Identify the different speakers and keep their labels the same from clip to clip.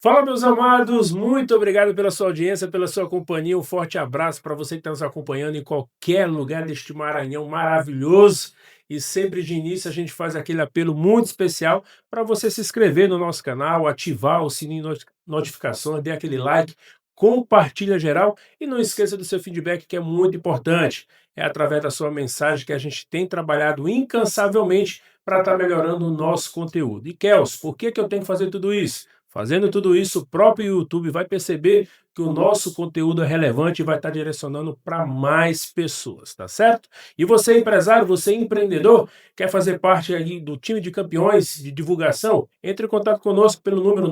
Speaker 1: Fala, meus amados, muito obrigado pela sua audiência, pela sua companhia. Um forte abraço para você que está nos acompanhando em qualquer lugar deste Maranhão maravilhoso. E sempre de início a gente faz aquele apelo muito especial para você se inscrever no nosso canal, ativar o sininho de notificações, dê aquele like, compartilha geral e não esqueça do seu feedback, que é muito importante. É através da sua mensagem que a gente tem trabalhado incansavelmente para estar melhorando o nosso conteúdo. E Kels, por que eu tenho que fazer tudo isso? Fazendo tudo isso, o próprio YouTube vai perceber que o nosso conteúdo é relevante e vai estar direcionando para mais pessoas, tá certo? E você, empresário, você empreendedor, quer fazer parte aí do time de campeões de divulgação? Entre em contato conosco pelo número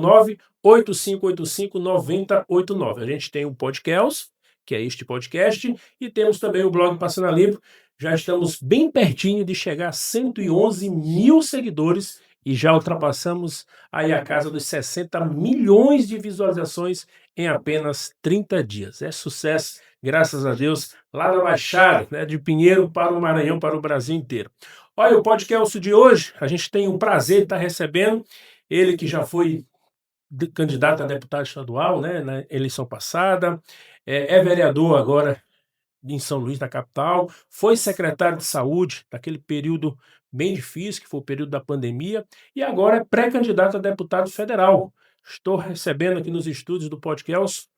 Speaker 1: 985859089. A gente tem o podcast, que é este podcast, e temos também o blog Passando a Limpo. Já estamos bem pertinho de chegar a 111 mil seguidores e já ultrapassamos aí a casa dos 60 milhões de visualizações em apenas 30 dias. É sucesso, graças a Deus, lá na Baixada, né, de Pinheiro para o Maranhão, para o Brasil inteiro. Olha, o podcast de hoje, a gente tem o prazer de estar recebendo ele que já foi candidato a deputado estadual, né, na eleição passada, é vereador agora em São Luís, da capital, foi secretário de saúde naquele período bem difícil, que foi o período da pandemia, e agora é pré-candidato a deputado federal. Estou recebendo aqui nos estúdios do podcast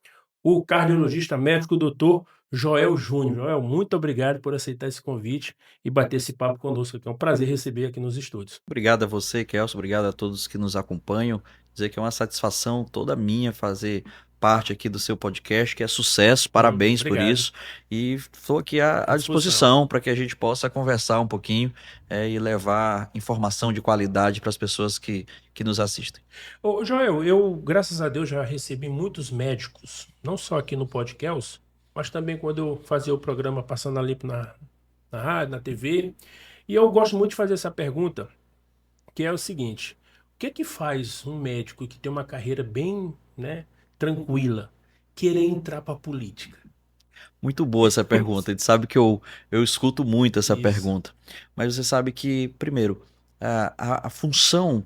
Speaker 1: o cardiologista médico doutor Joel Júnior. Joel, muito obrigado por aceitar esse convite e bater esse papo conosco aqui. É um prazer receber aqui nos estúdios.
Speaker 2: Obrigado a você, Kelso. Obrigado a todos que nos acompanham. Dizer que é uma satisfação toda minha fazer parte aqui do seu podcast, que é sucesso. Parabéns por
Speaker 1: Obrigado.
Speaker 2: isso. E estou aqui à
Speaker 1: Disposição.
Speaker 2: disposição para que a gente possa conversar um pouquinho e levar informação de qualidade para as pessoas que nos assistem.
Speaker 1: Ô, Joel, eu, graças a Deus, já recebi muitos médicos, não só aqui no podcast, mas também quando eu fazia o programa Passando a Limpo na rádio, na TV. E eu gosto muito de fazer essa pergunta, que é o seguinte: o que é que faz um médico que tem uma carreira bem, né, tranquila, querer entrar para a política?
Speaker 2: Muito boa essa pergunta. A gente sabe que eu escuto muito essa
Speaker 1: Isso.
Speaker 2: pergunta. Mas você sabe que, primeiro, a função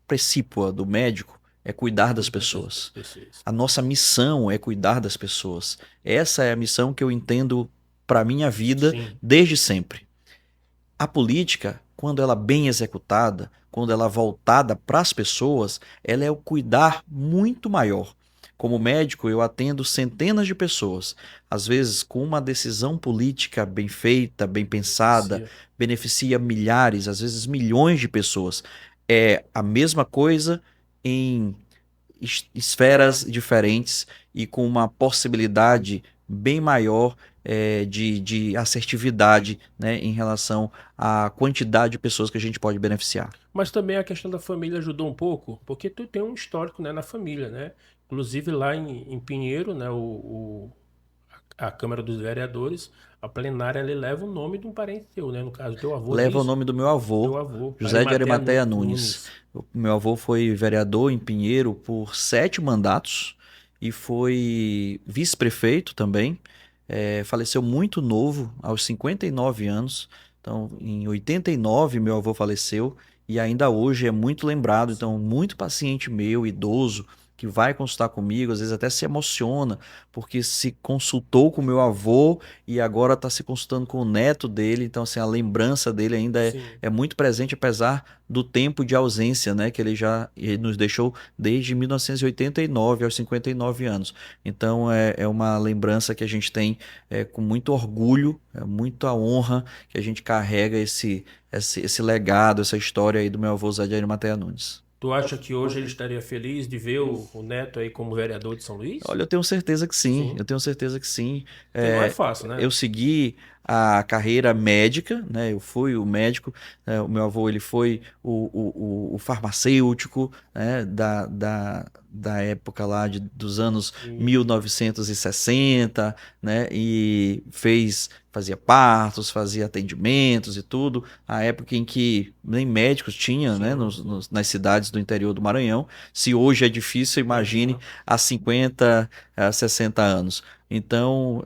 Speaker 2: precípua do médico é cuidar das
Speaker 1: Cuidar das
Speaker 2: pessoas.
Speaker 1: pessoas.
Speaker 2: A nossa missão é cuidar das pessoas. Essa é a missão que eu entendo para minha vida
Speaker 1: Sim,
Speaker 2: desde sempre. A política, quando ela é bem executada, quando ela é voltada para as pessoas, ela é o cuidar muito maior. Como médico, eu atendo centenas de pessoas. Às vezes, com uma decisão política bem feita, bem pensada,
Speaker 1: beneficia.
Speaker 2: beneficia milhares, às vezes milhões de pessoas. É a mesma coisa em esferas diferentes e com uma possibilidade bem maior de assertividade, né, em relação à quantidade de pessoas que a gente pode beneficiar.
Speaker 1: Mas também a questão da família ajudou um pouco, porque tu tem um histórico, né, na família, né? Inclusive lá em Pinheiro, né, a Câmara dos Vereadores, a plenária, ele leva o nome de um parente teu, né? No caso, teu avô, não é
Speaker 2: Leva o
Speaker 1: isso?
Speaker 2: nome do meu avô,
Speaker 1: Teu avô,
Speaker 2: José de
Speaker 1: Arimatea
Speaker 2: Arimateia Nunes.
Speaker 1: Nunes.
Speaker 2: O meu avô foi vereador em Pinheiro por 7 mandatos e foi vice-prefeito também. Faleceu muito novo, aos 59 anos. Então, em 89, meu avô faleceu e ainda hoje é muito lembrado. Então, muito paciente meu, idoso, que vai consultar comigo, às vezes até se emociona, porque se consultou com meu avô e agora está se consultando com o neto dele. Então, assim, a lembrança dele ainda
Speaker 1: Sim.
Speaker 2: é muito presente, apesar do tempo de ausência, né, que ele nos deixou desde 1989, aos 59 anos. Então, é uma lembrança que a gente tem com muito orgulho, muita honra que a gente carrega esse legado, essa história aí do meu avô Zé de Arimateia Nunes.
Speaker 1: Tu acha que hoje ele estaria feliz de ver o neto aí como vereador de São Luís?
Speaker 2: Olha, eu tenho certeza que sim,
Speaker 1: Sim.
Speaker 2: eu tenho certeza que sim.
Speaker 1: Porque não é fácil,
Speaker 2: Eu
Speaker 1: né?
Speaker 2: segui a carreira médica, né? Eu fui o médico, o meu avô ele foi o farmacêutico, né? Da época lá dos anos
Speaker 1: E
Speaker 2: 1960, né? E fazia partos, fazia atendimentos e tudo. A época em que nem médicos tinha, né?
Speaker 1: sim, sim.
Speaker 2: Nas cidades do interior do Maranhão. Se hoje é difícil, imagine
Speaker 1: Imagina.
Speaker 2: há 50, há 60 anos. Então,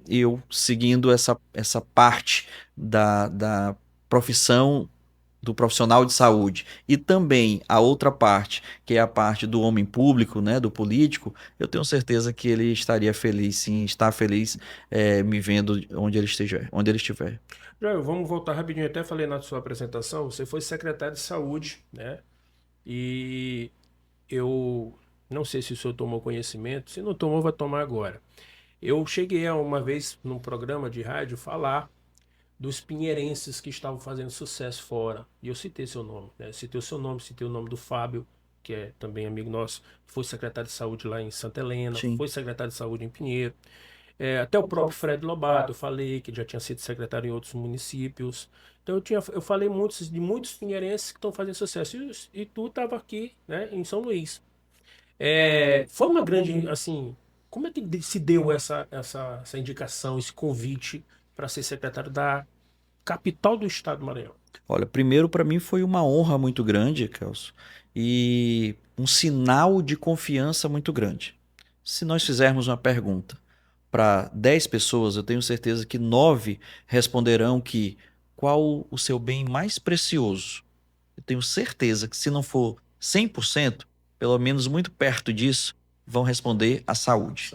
Speaker 2: eu seguindo essa parte da profissão do profissional de saúde e também a outra parte, que é a parte do homem público, né, do político, eu tenho certeza que ele estaria feliz, sim, está feliz me vendo onde ele estiver, onde ele estiver.
Speaker 1: Joel, vamos voltar rapidinho. Eu até falei na sua apresentação, você foi secretário de saúde, né? E eu não sei se o senhor tomou conhecimento, se não tomou, vai tomar agora. Eu cheguei a uma vez num programa de rádio falar dos pinheirenses que estavam fazendo sucesso fora. E eu citei seu nome, né? Citei o seu nome, citei o nome do Fábio, que é também amigo nosso, foi secretário de saúde lá em Santa Helena,
Speaker 2: Sim.
Speaker 1: foi secretário de saúde em Pinheiro. Até o próprio Fred Lobato, eu falei que ele já tinha sido secretário em outros municípios. Então eu falei de muitos pinheirenses que estão fazendo sucesso. E tu estava aqui, né, em São Luís. Foi uma grande, assim, como é que se deu essa indicação, esse convite para ser secretário da capital do estado do Maranhão?
Speaker 2: Olha, primeiro para mim foi uma honra muito grande, Kelso, e um sinal de confiança muito grande. Se nós fizermos uma pergunta para 10 pessoas, eu tenho certeza que 9 responderão que qual o seu bem mais precioso. Eu tenho certeza que se não for 100%, pelo menos muito perto disso, vão responder a saúde.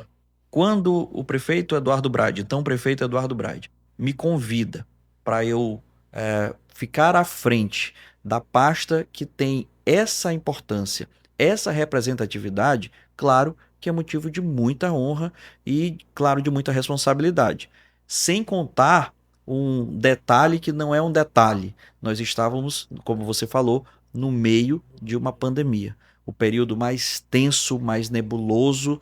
Speaker 2: Quando o prefeito Eduardo Braide, então o prefeito Eduardo Braide, me convida para eu ficar à frente da pasta que tem essa importância, essa representatividade, claro que é motivo de muita honra e, claro, de muita responsabilidade. Sem contar um detalhe que não é um detalhe. Nós estávamos, como você falou, no meio de uma pandemia. O período mais tenso, mais nebuloso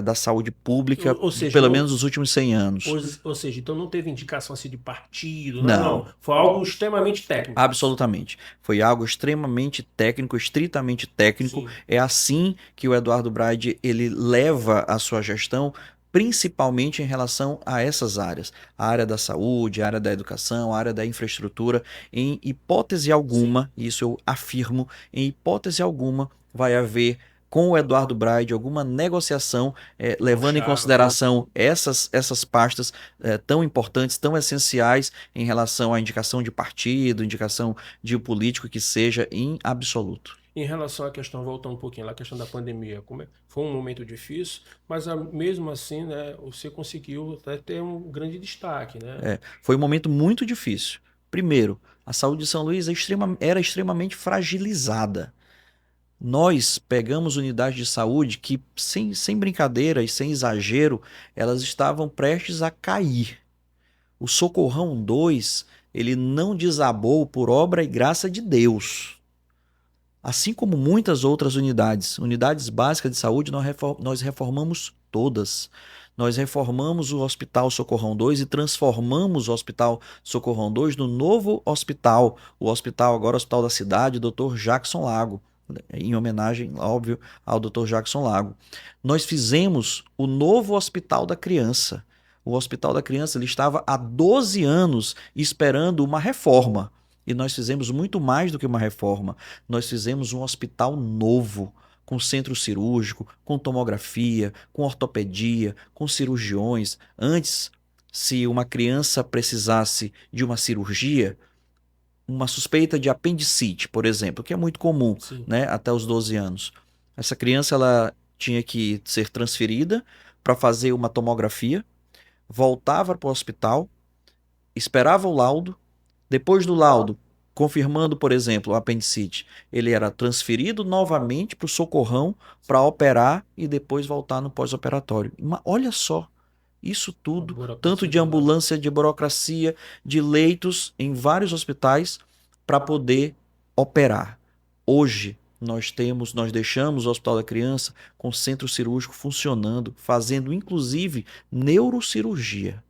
Speaker 2: da saúde pública,
Speaker 1: Ou seja,
Speaker 2: pelo
Speaker 1: não,
Speaker 2: menos nos últimos 100 anos.
Speaker 1: ou seja, então não teve indicação assim de partido, não,
Speaker 2: Não.
Speaker 1: não. Foi algo extremamente técnico.
Speaker 2: Absolutamente. Foi algo extremamente técnico, estritamente técnico.
Speaker 1: Sim.
Speaker 2: É assim que o Eduardo Braide ele leva a sua gestão, principalmente em relação a essas áreas. A área da saúde, a área da educação, a área da infraestrutura. Em hipótese alguma, isso eu afirmo, em hipótese alguma vai haver com o Eduardo Braide alguma negociação levando em consideração essas pastas tão importantes, tão essenciais em relação à indicação de partido, indicação de político que seja em absoluto.
Speaker 1: Em relação à questão, voltando um pouquinho lá, a questão da pandemia, foi um momento difícil, mas mesmo assim, né, você conseguiu até ter um grande destaque, né?
Speaker 2: Foi um momento muito difícil. Primeiro, a saúde de São Luís era extremamente fragilizada. Nós pegamos unidades de saúde que, sem brincadeira e sem exagero, elas estavam prestes a cair. O Socorrão 2, ele não desabou por obra e graça de Deus. Assim como muitas outras unidades básicas de saúde, nós reformamos todas. Nós reformamos o Hospital Socorrão 2 e transformamos o Hospital Socorrão 2 no novo hospital, o hospital agora o Hospital da Cidade, Dr. Jackson Lago, em homenagem, óbvio, ao Dr. Jackson Lago. Nós fizemos o novo Hospital da Criança. O Hospital da Criança ele estava há 12 anos esperando uma reforma. E nós fizemos muito mais do que uma reforma. Nós fizemos um hospital novo, com centro cirúrgico, com tomografia, com ortopedia, com cirurgiões. Antes, se uma criança precisasse de uma cirurgia, uma suspeita de apendicite, por exemplo, que é muito comum, né, até os 12 anos. Essa criança ela tinha que ser transferida para fazer uma tomografia, voltava para o hospital, esperava o laudo, depois do laudo, confirmando, por exemplo, o apendicite, ele era transferido novamente para o socorrão para operar e depois voltar no pós-operatório. Olha só, isso tudo, tanto de ambulância, de burocracia, de leitos em vários hospitais para poder operar. Hoje, nós deixamos o Hospital da Criança com centro cirúrgico funcionando, fazendo inclusive neurocirurgia.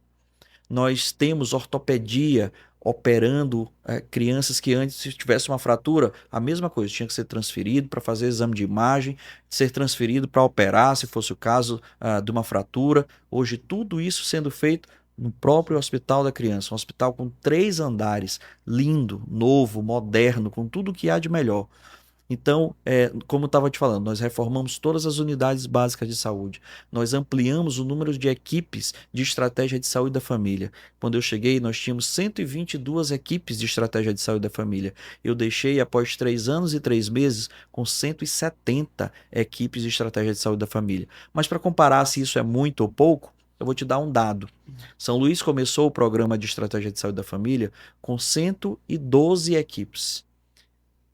Speaker 2: Nós temos ortopedia operando crianças que antes, se tivesse uma fratura, a mesma coisa, tinha que ser transferido para fazer exame de imagem, ser transferido para operar, se fosse o caso de uma fratura. Hoje, tudo isso sendo feito no próprio Hospital da Criança, um hospital com 3 andares, lindo, novo, moderno, com tudo que há de melhor. Então, como eu estava te falando, nós reformamos todas as unidades básicas de saúde, nós ampliamos o número de equipes de estratégia de saúde da família. Quando eu cheguei, nós tínhamos 122 equipes de estratégia de saúde da família. Eu deixei, após 3 anos e 3 meses, com 170 equipes de estratégia de saúde da família. Mas para comparar se isso é muito ou pouco, eu vou te dar um dado. São Luís começou o programa de estratégia de saúde da família com 112 equipes.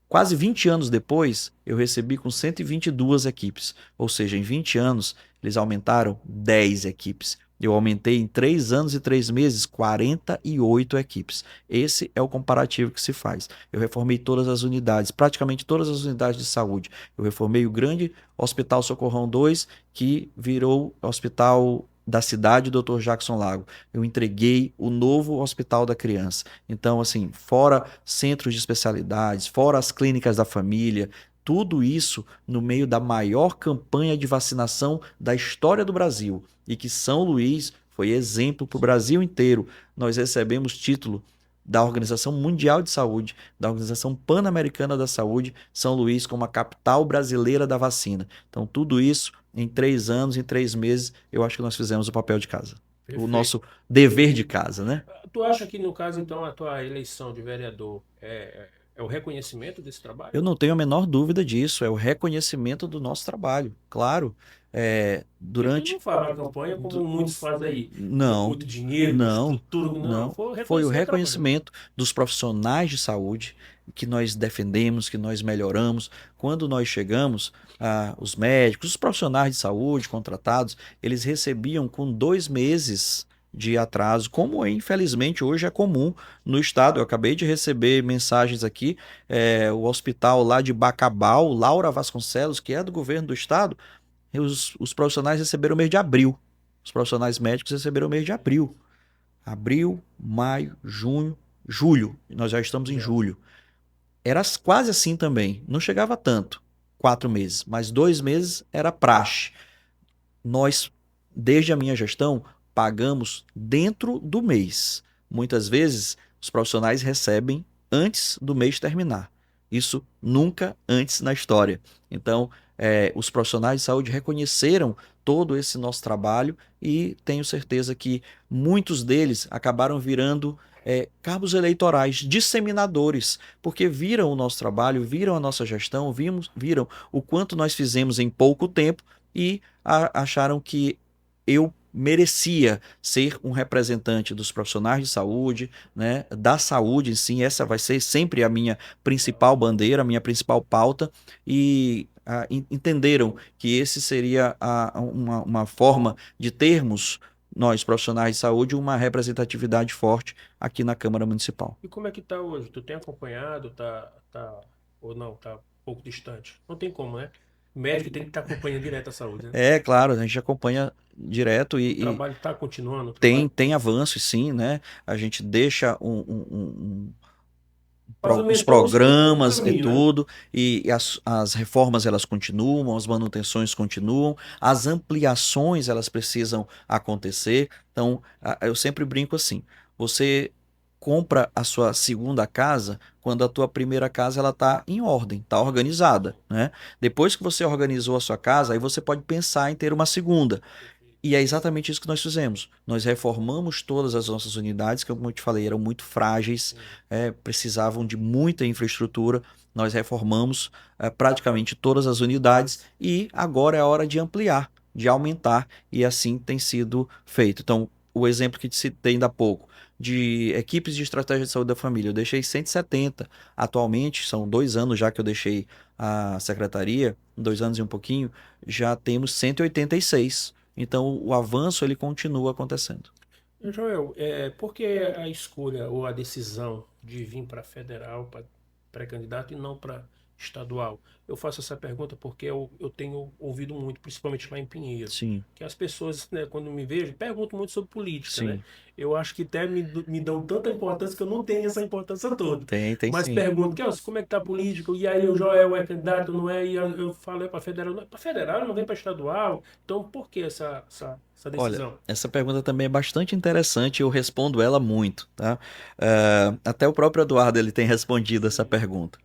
Speaker 2: Quase 20 anos depois, eu recebi com 122 equipes. Ou seja, em 20 anos, eles aumentaram 10 equipes. Eu aumentei em 3 anos e 3 meses 48 equipes. Esse é o comparativo que se faz. Eu reformei todas as unidades, praticamente todas as unidades de saúde. Eu reformei o grande Hospital Socorrão 2, que virou Hospital da cidade Dr. Jackson Lago. Eu entreguei o novo Hospital da Criança. Então, assim, fora centros de especialidades, fora as clínicas da família, tudo isso no meio da maior campanha de vacinação da história do Brasil. E que São Luís foi exemplo para o Brasil inteiro. Nós recebemos título da Organização Mundial de Saúde, da Organização Pan-Americana da Saúde, São Luís como a capital brasileira da vacina. Então, tudo isso em 3 anos, em 3 meses, eu acho que nós fizemos o papel de casa.
Speaker 1: Perfeito.
Speaker 2: O nosso dever de casa, né?
Speaker 1: Tu acha que, no caso, então, a tua eleição de vereador é o reconhecimento desse trabalho?
Speaker 2: Eu não tenho a menor dúvida disso. É o reconhecimento do nosso trabalho. Claro,
Speaker 1: Porque tu não faz uma campanha como muitos fazem aí.
Speaker 2: Não,
Speaker 1: Muito dinheiro,
Speaker 2: não,
Speaker 1: estrutura. Não,
Speaker 2: foi o
Speaker 1: reconhecer o trabalho.
Speaker 2: reconhecimento dos profissionais de saúde que nós defendemos, que nós melhoramos. Quando nós chegamos, os médicos, os profissionais de saúde contratados, eles recebiam com 2 meses de atraso, como infelizmente hoje é comum no estado. Eu acabei de receber mensagens aqui, o hospital lá de Bacabal, Laura Vasconcelos, que é do governo do estado, os profissionais receberam o mês de abril. Os profissionais médicos receberam o mês de abril. Abril, maio, junho, julho. Nós já estamos em julho. Era quase assim também. Não chegava tanto. 4 meses. Mas 2 meses era praxe. Nós, desde a minha gestão, pagamos dentro do mês. Muitas vezes, os profissionais recebem antes do mês terminar. Isso nunca antes na história. Então, os profissionais de saúde reconheceram todo esse nosso trabalho e tenho certeza que muitos deles acabaram virando cabos eleitorais, disseminadores, porque viram o nosso trabalho, viram a nossa gestão, viram o quanto nós fizemos em pouco tempo e acharam que eu merecia ser um representante dos profissionais de saúde, né, da saúde em si. Essa vai ser sempre a minha principal bandeira, a minha principal pauta, e entenderam que esse seria uma forma de termos, nós profissionais de saúde, uma representatividade forte aqui na Câmara Municipal.
Speaker 1: E como é que tá hoje? Tu tem acompanhado, ou não, tá um pouco distante? Não tem como, né? O médico tem que estar acompanhando direto a saúde, né?
Speaker 2: Claro, a gente acompanha direto
Speaker 1: O trabalho está continuando?
Speaker 2: tem avanços, sim, né? A gente deixa os
Speaker 1: Pavimentou
Speaker 2: programas
Speaker 1: caminho,
Speaker 2: e tudo, e as reformas elas continuam, as manutenções continuam, as ampliações elas precisam acontecer. Então, eu sempre brinco assim: você compra a sua segunda casa quando a tua primeira casa ela está em ordem, está organizada, né? Depois que você organizou a sua casa, aí você pode pensar em ter uma segunda. E é exatamente isso que nós fizemos. Nós reformamos todas as nossas unidades, que, como eu te falei, eram muito frágeis, precisavam de muita infraestrutura. Nós reformamos praticamente todas as unidades e agora é a hora de ampliar, de aumentar, e assim tem sido feito. Então, o exemplo que te citei ainda há pouco, de equipes de estratégia de saúde da família, eu deixei 170. Atualmente, são 2 anos já que eu deixei a secretaria, 2 anos e um pouquinho, já temos 186. Então, o avanço ele continua acontecendo.
Speaker 1: Joel, por que a escolha ou a decisão de vir para federal, para pré-candidato e não para estadual? Eu faço essa pergunta porque eu tenho ouvido muito, principalmente lá em Pinheiro,
Speaker 2: Sim,
Speaker 1: que as pessoas, né, quando me vejam, perguntam muito sobre política, né?
Speaker 2: sim.
Speaker 1: Eu acho que até me dão tanta importância que eu não tenho essa importância toda.
Speaker 2: Tem
Speaker 1: Mas
Speaker 2: sim.
Speaker 1: perguntam, como é que tá a política? E aí o Joel é candidato, não é? E eu falo, para federal, não, para federal, não vem para estadual. Então, por que essa
Speaker 2: Olha,
Speaker 1: decisão?
Speaker 2: essa pergunta também é bastante interessante e eu respondo ela muito, tá? Até o próprio Eduardo ele tem respondido essa pergunta.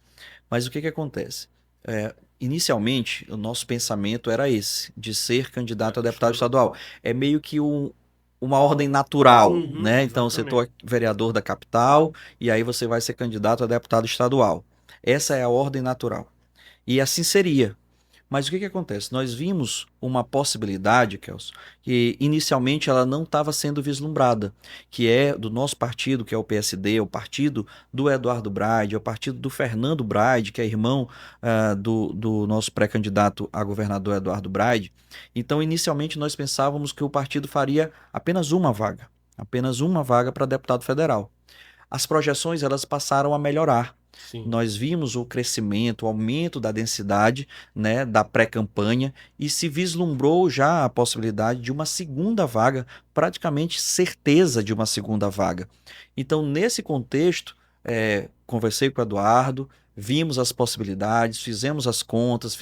Speaker 2: Mas o que acontece? Inicialmente, o nosso pensamento era esse, de ser candidato a deputado estadual. É meio que uma ordem natural, né? Então, você é vereador da capital e aí você vai ser candidato a deputado estadual. Essa é a ordem natural. E assim seria. Mas o que acontece? Nós vimos uma possibilidade, Kelso, que inicialmente ela não estava sendo vislumbrada, que é do nosso partido, que é o PSD, é o partido do Eduardo Braide, é o partido do Fernando Braide, que é irmão do nosso pré-candidato a governador Eduardo Braide. Então, inicialmente, nós pensávamos que o partido faria apenas uma vaga para deputado federal. As projeções elas passaram a melhorar.
Speaker 1: Sim.
Speaker 2: Nós vimos o crescimento, o aumento da densidade, né, da pré-campanha e se vislumbrou já a possibilidade de uma segunda vaga, praticamente certeza de uma segunda vaga. Então, nesse contexto, conversei com o Eduardo, vimos as possibilidades, fizemos as contas,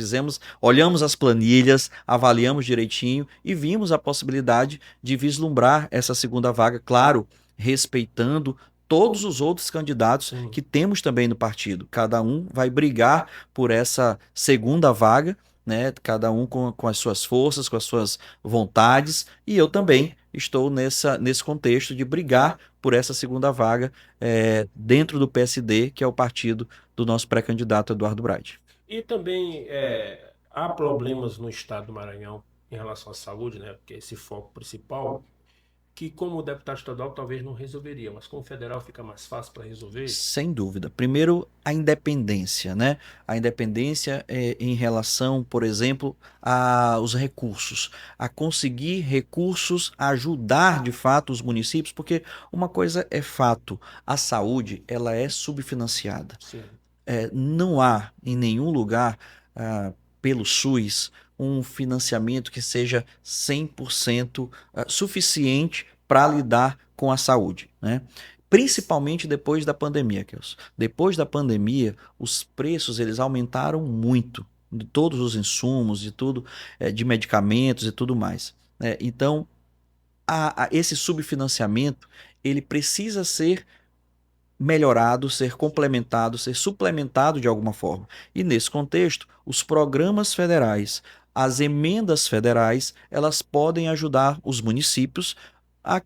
Speaker 2: olhamos as planilhas, avaliamos direitinho e vimos a possibilidade de vislumbrar essa segunda vaga, claro, respeitando todos os outros candidatos que temos também no partido. Cada um vai brigar por essa segunda vaga, né? Cada um com as suas forças, com as suas vontades, e eu também estou nesse contexto de brigar por essa segunda vaga dentro do PSD, que é o partido do nosso pré-candidato Eduardo Braide.
Speaker 1: E também há problemas no estado do Maranhão em relação à saúde, né? Porque esse foco principal, que como deputado estadual talvez não resolveria, mas como federal fica mais fácil para resolver.
Speaker 2: Sem dúvida. Primeiro, a independência, né? A independência em relação, por exemplo, aos recursos, a conseguir recursos, a ajudar de fato os municípios, porque uma coisa é fato, a saúde ela é subfinanciada.
Speaker 1: Sim.
Speaker 2: Não há em nenhum lugar pelo SUS um financiamento que seja 100% suficiente para lidar com a saúde, né? Principalmente depois da pandemia, Kelso. Depois da pandemia, os preços eles aumentaram muito de todos os insumos, de tudo, de medicamentos e tudo mais. Então, esse subfinanciamento ele precisa ser melhorado, ser complementado, ser suplementado de alguma forma. E nesse contexto, os programas federais, as emendas federais, elas podem ajudar os municípios a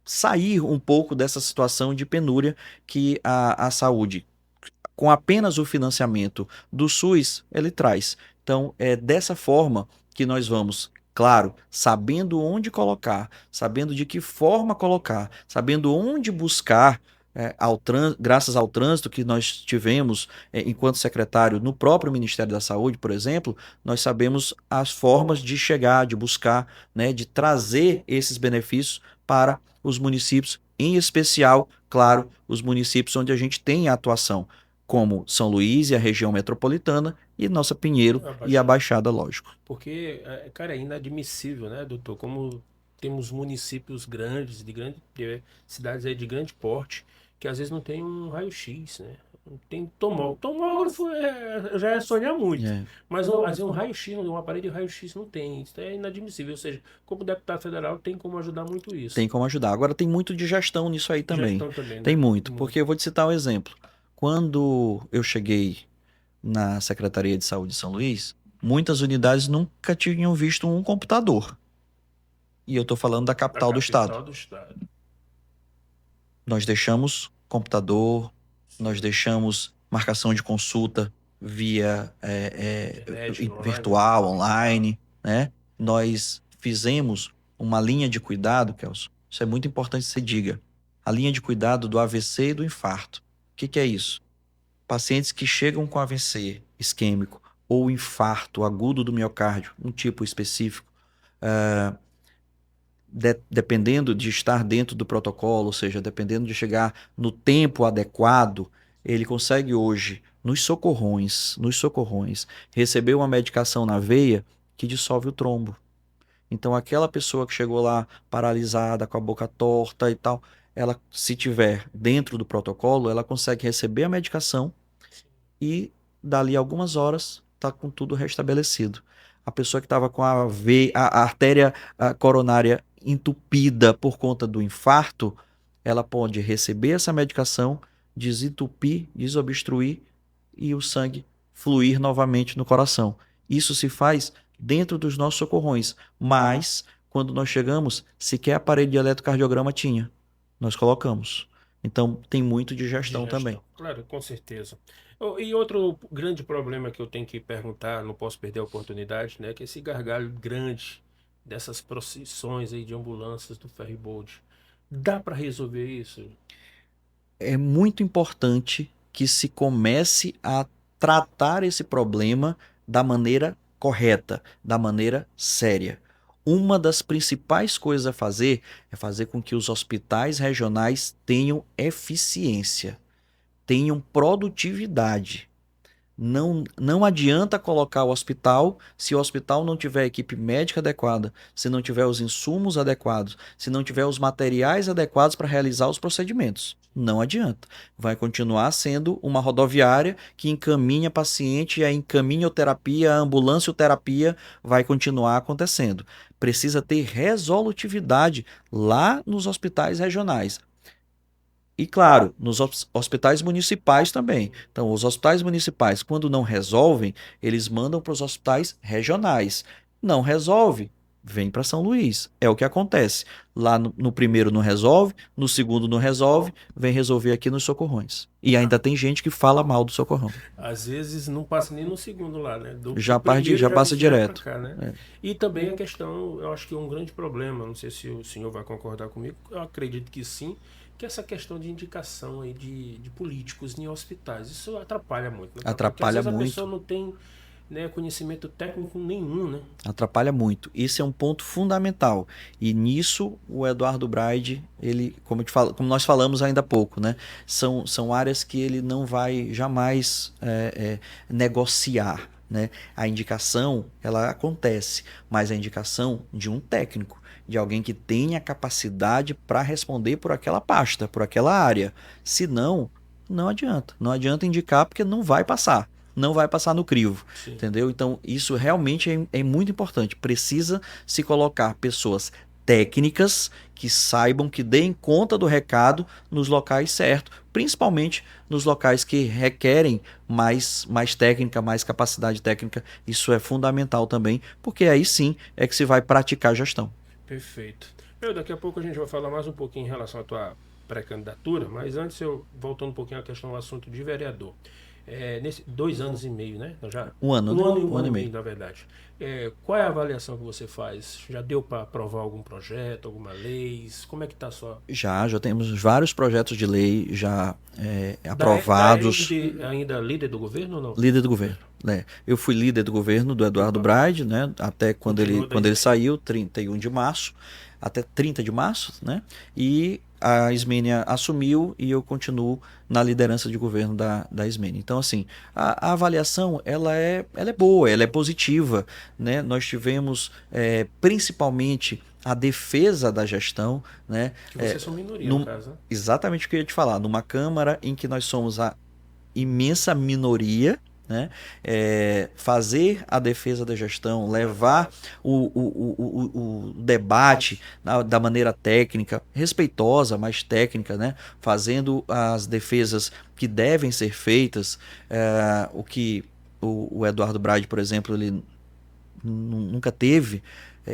Speaker 2: sair um pouco dessa situação de penúria que a saúde, com apenas o financiamento do SUS, ele traz. Então, é dessa forma que nós vamos, claro, sabendo onde colocar, sabendo de que forma colocar, sabendo onde buscar, graças ao trânsito que nós tivemos enquanto secretário no próprio Ministério da Saúde, por exemplo, nós sabemos as formas de chegar, de buscar, né, de trazer esses benefícios para os municípios, em especial, claro, os municípios onde a gente tem a atuação, como São Luís e a região metropolitana, e nossa Pinheiro e a Baixada, lógico.
Speaker 1: Porque, cara, é inadmissível, né, doutor? Como temos municípios grandes, cidades aí de grande porte, que às vezes não tem um raio-x, né? Não tem tomógrafo. Tomógrafo já é sonhar muito. Mas às vezes um raio-x, um aparelho de raio-x não tem. Isso é inadmissível. Ou seja, como deputado federal, tem como ajudar muito isso.
Speaker 2: Tem como ajudar. Agora tem muito de gestão nisso aí também.
Speaker 1: Né?
Speaker 2: Tem muito, porque eu vou te citar um exemplo. Quando eu cheguei na Secretaria de Saúde de São Luís, muitas unidades nunca tinham visto um computador. E eu estou falando da capital do estado. Nós deixamos computador, nós deixamos marcação de consulta via virtual, online, né? Nós fizemos uma linha de cuidado, Kelso. Isso é muito importante que você diga. A linha de cuidado do AVC e do infarto. O que é isso? Pacientes que chegam com AVC isquêmico ou infarto agudo do miocárdio, um tipo específico, dependendo de estar dentro do protocolo, ou seja, dependendo de chegar no tempo adequado, ele consegue hoje, nos socorrões, receber uma medicação na veia que dissolve o trombo. Então, aquela pessoa que chegou lá paralisada, com a boca torta e tal, ela, se tiver dentro do protocolo, ela consegue receber a medicação e, dali algumas horas, está com tudo restabelecido. A pessoa que estava com a artéria coronária entupida por conta do infarto, ela pode receber essa medicação, desentupir, desobstruir e o sangue fluir novamente no coração. Isso se faz dentro dos nossos socorrões, mas quando nós chegamos, sequer aparelho de eletrocardiograma tinha. Nós colocamos. Então, tem muito de gestão também.
Speaker 1: Claro, com certeza. E outro grande problema que eu tenho que perguntar, não posso perder a oportunidade, né? Que esse gargalho grande dessas procissões aí de ambulâncias do ferryboat. Dá para resolver isso?
Speaker 2: É muito importante que se comece a tratar esse problema da maneira correta, da maneira séria. Uma das principais coisas a fazer é fazer com que os hospitais regionais tenham eficiência, tenham produtividade. Não adianta colocar o hospital se o hospital não tiver a equipe médica adequada, se não tiver os insumos adequados, se não tiver os materiais adequados para realizar os procedimentos. Não adianta. Vai continuar sendo uma rodoviária que encaminha paciente, a encaminhoterapia, a ambulancioterapia vai continuar acontecendo. Precisa ter resolutividade lá nos hospitais regionais. E, claro, nos hospitais municipais também. Então, os hospitais municipais, quando não resolvem, eles mandam para os hospitais regionais. Não resolve, vem para São Luís. É o que acontece. Lá no primeiro não resolve, no segundo não resolve, vem resolver aqui nos socorrões. E ainda tem gente que fala mal do socorrão.
Speaker 1: Às vezes não passa nem no segundo lá, né?
Speaker 2: Já passa direto.
Speaker 1: Cá, né? E também a questão, eu acho que é um grande problema, não sei se o senhor vai concordar comigo, eu acredito que sim, que essa questão de indicação aí de políticos em hospitais, isso atrapalha muito. Né?
Speaker 2: Atrapalha
Speaker 1: muito. Às vezes a pessoa
Speaker 2: muito.
Speaker 1: não tem, né, conhecimento técnico nenhum, né?
Speaker 2: Atrapalha muito. Isso é um ponto fundamental. E nisso o Eduardo Braide, ele, como nós falamos ainda há pouco, né? São áreas que ele não vai jamais negociar. Né? A indicação, ela acontece, mas a indicação de um técnico, de alguém que tenha capacidade para responder por aquela pasta, por aquela área. Se não, não adianta. Não adianta indicar porque não vai passar. Não vai passar no crivo. Sim. Entendeu? Então, isso realmente é muito importante. Precisa se colocar pessoas técnicas que saibam, que deem conta do recado nos locais certos, principalmente nos locais que requerem mais técnica, mais capacidade técnica. Isso é fundamental também, porque aí sim é que se vai praticar gestão.
Speaker 1: Perfeito. Daqui a pouco a gente vai falar mais um pouquinho em relação à tua pré-candidatura, mas antes voltando um pouquinho à questão do assunto de vereador. Nesse 2 anos e meio, né? Já,
Speaker 2: um ano e meio,
Speaker 1: na verdade. Qual é a avaliação que você faz? Já deu para aprovar algum projeto, alguma lei? Como é que está a sua...
Speaker 2: Já temos vários projetos de lei já aprovados.
Speaker 1: Ainda líder do governo ou não?
Speaker 2: Líder do governo. Né? Eu fui líder do governo do Eduardo Braide, né? Até quando ele saiu, 31 de março, até 30 de março, né? E a Ismênia assumiu e eu continuo na liderança de governo da Ismênia. Então, assim, a avaliação ela é boa, ela é positiva, né? Nós tivemos principalmente a defesa da gestão, né?
Speaker 1: Que vocês são minoria, no caso, né?
Speaker 2: Exatamente o que eu ia te falar. Numa Câmara em que nós somos a imensa minoria, né? Fazer a defesa da gestão, levar o debate da maneira técnica, respeitosa, mas técnica, né? Fazendo as defesas que devem ser feitas, o que o Eduardo Braide, por exemplo, ele nunca teve.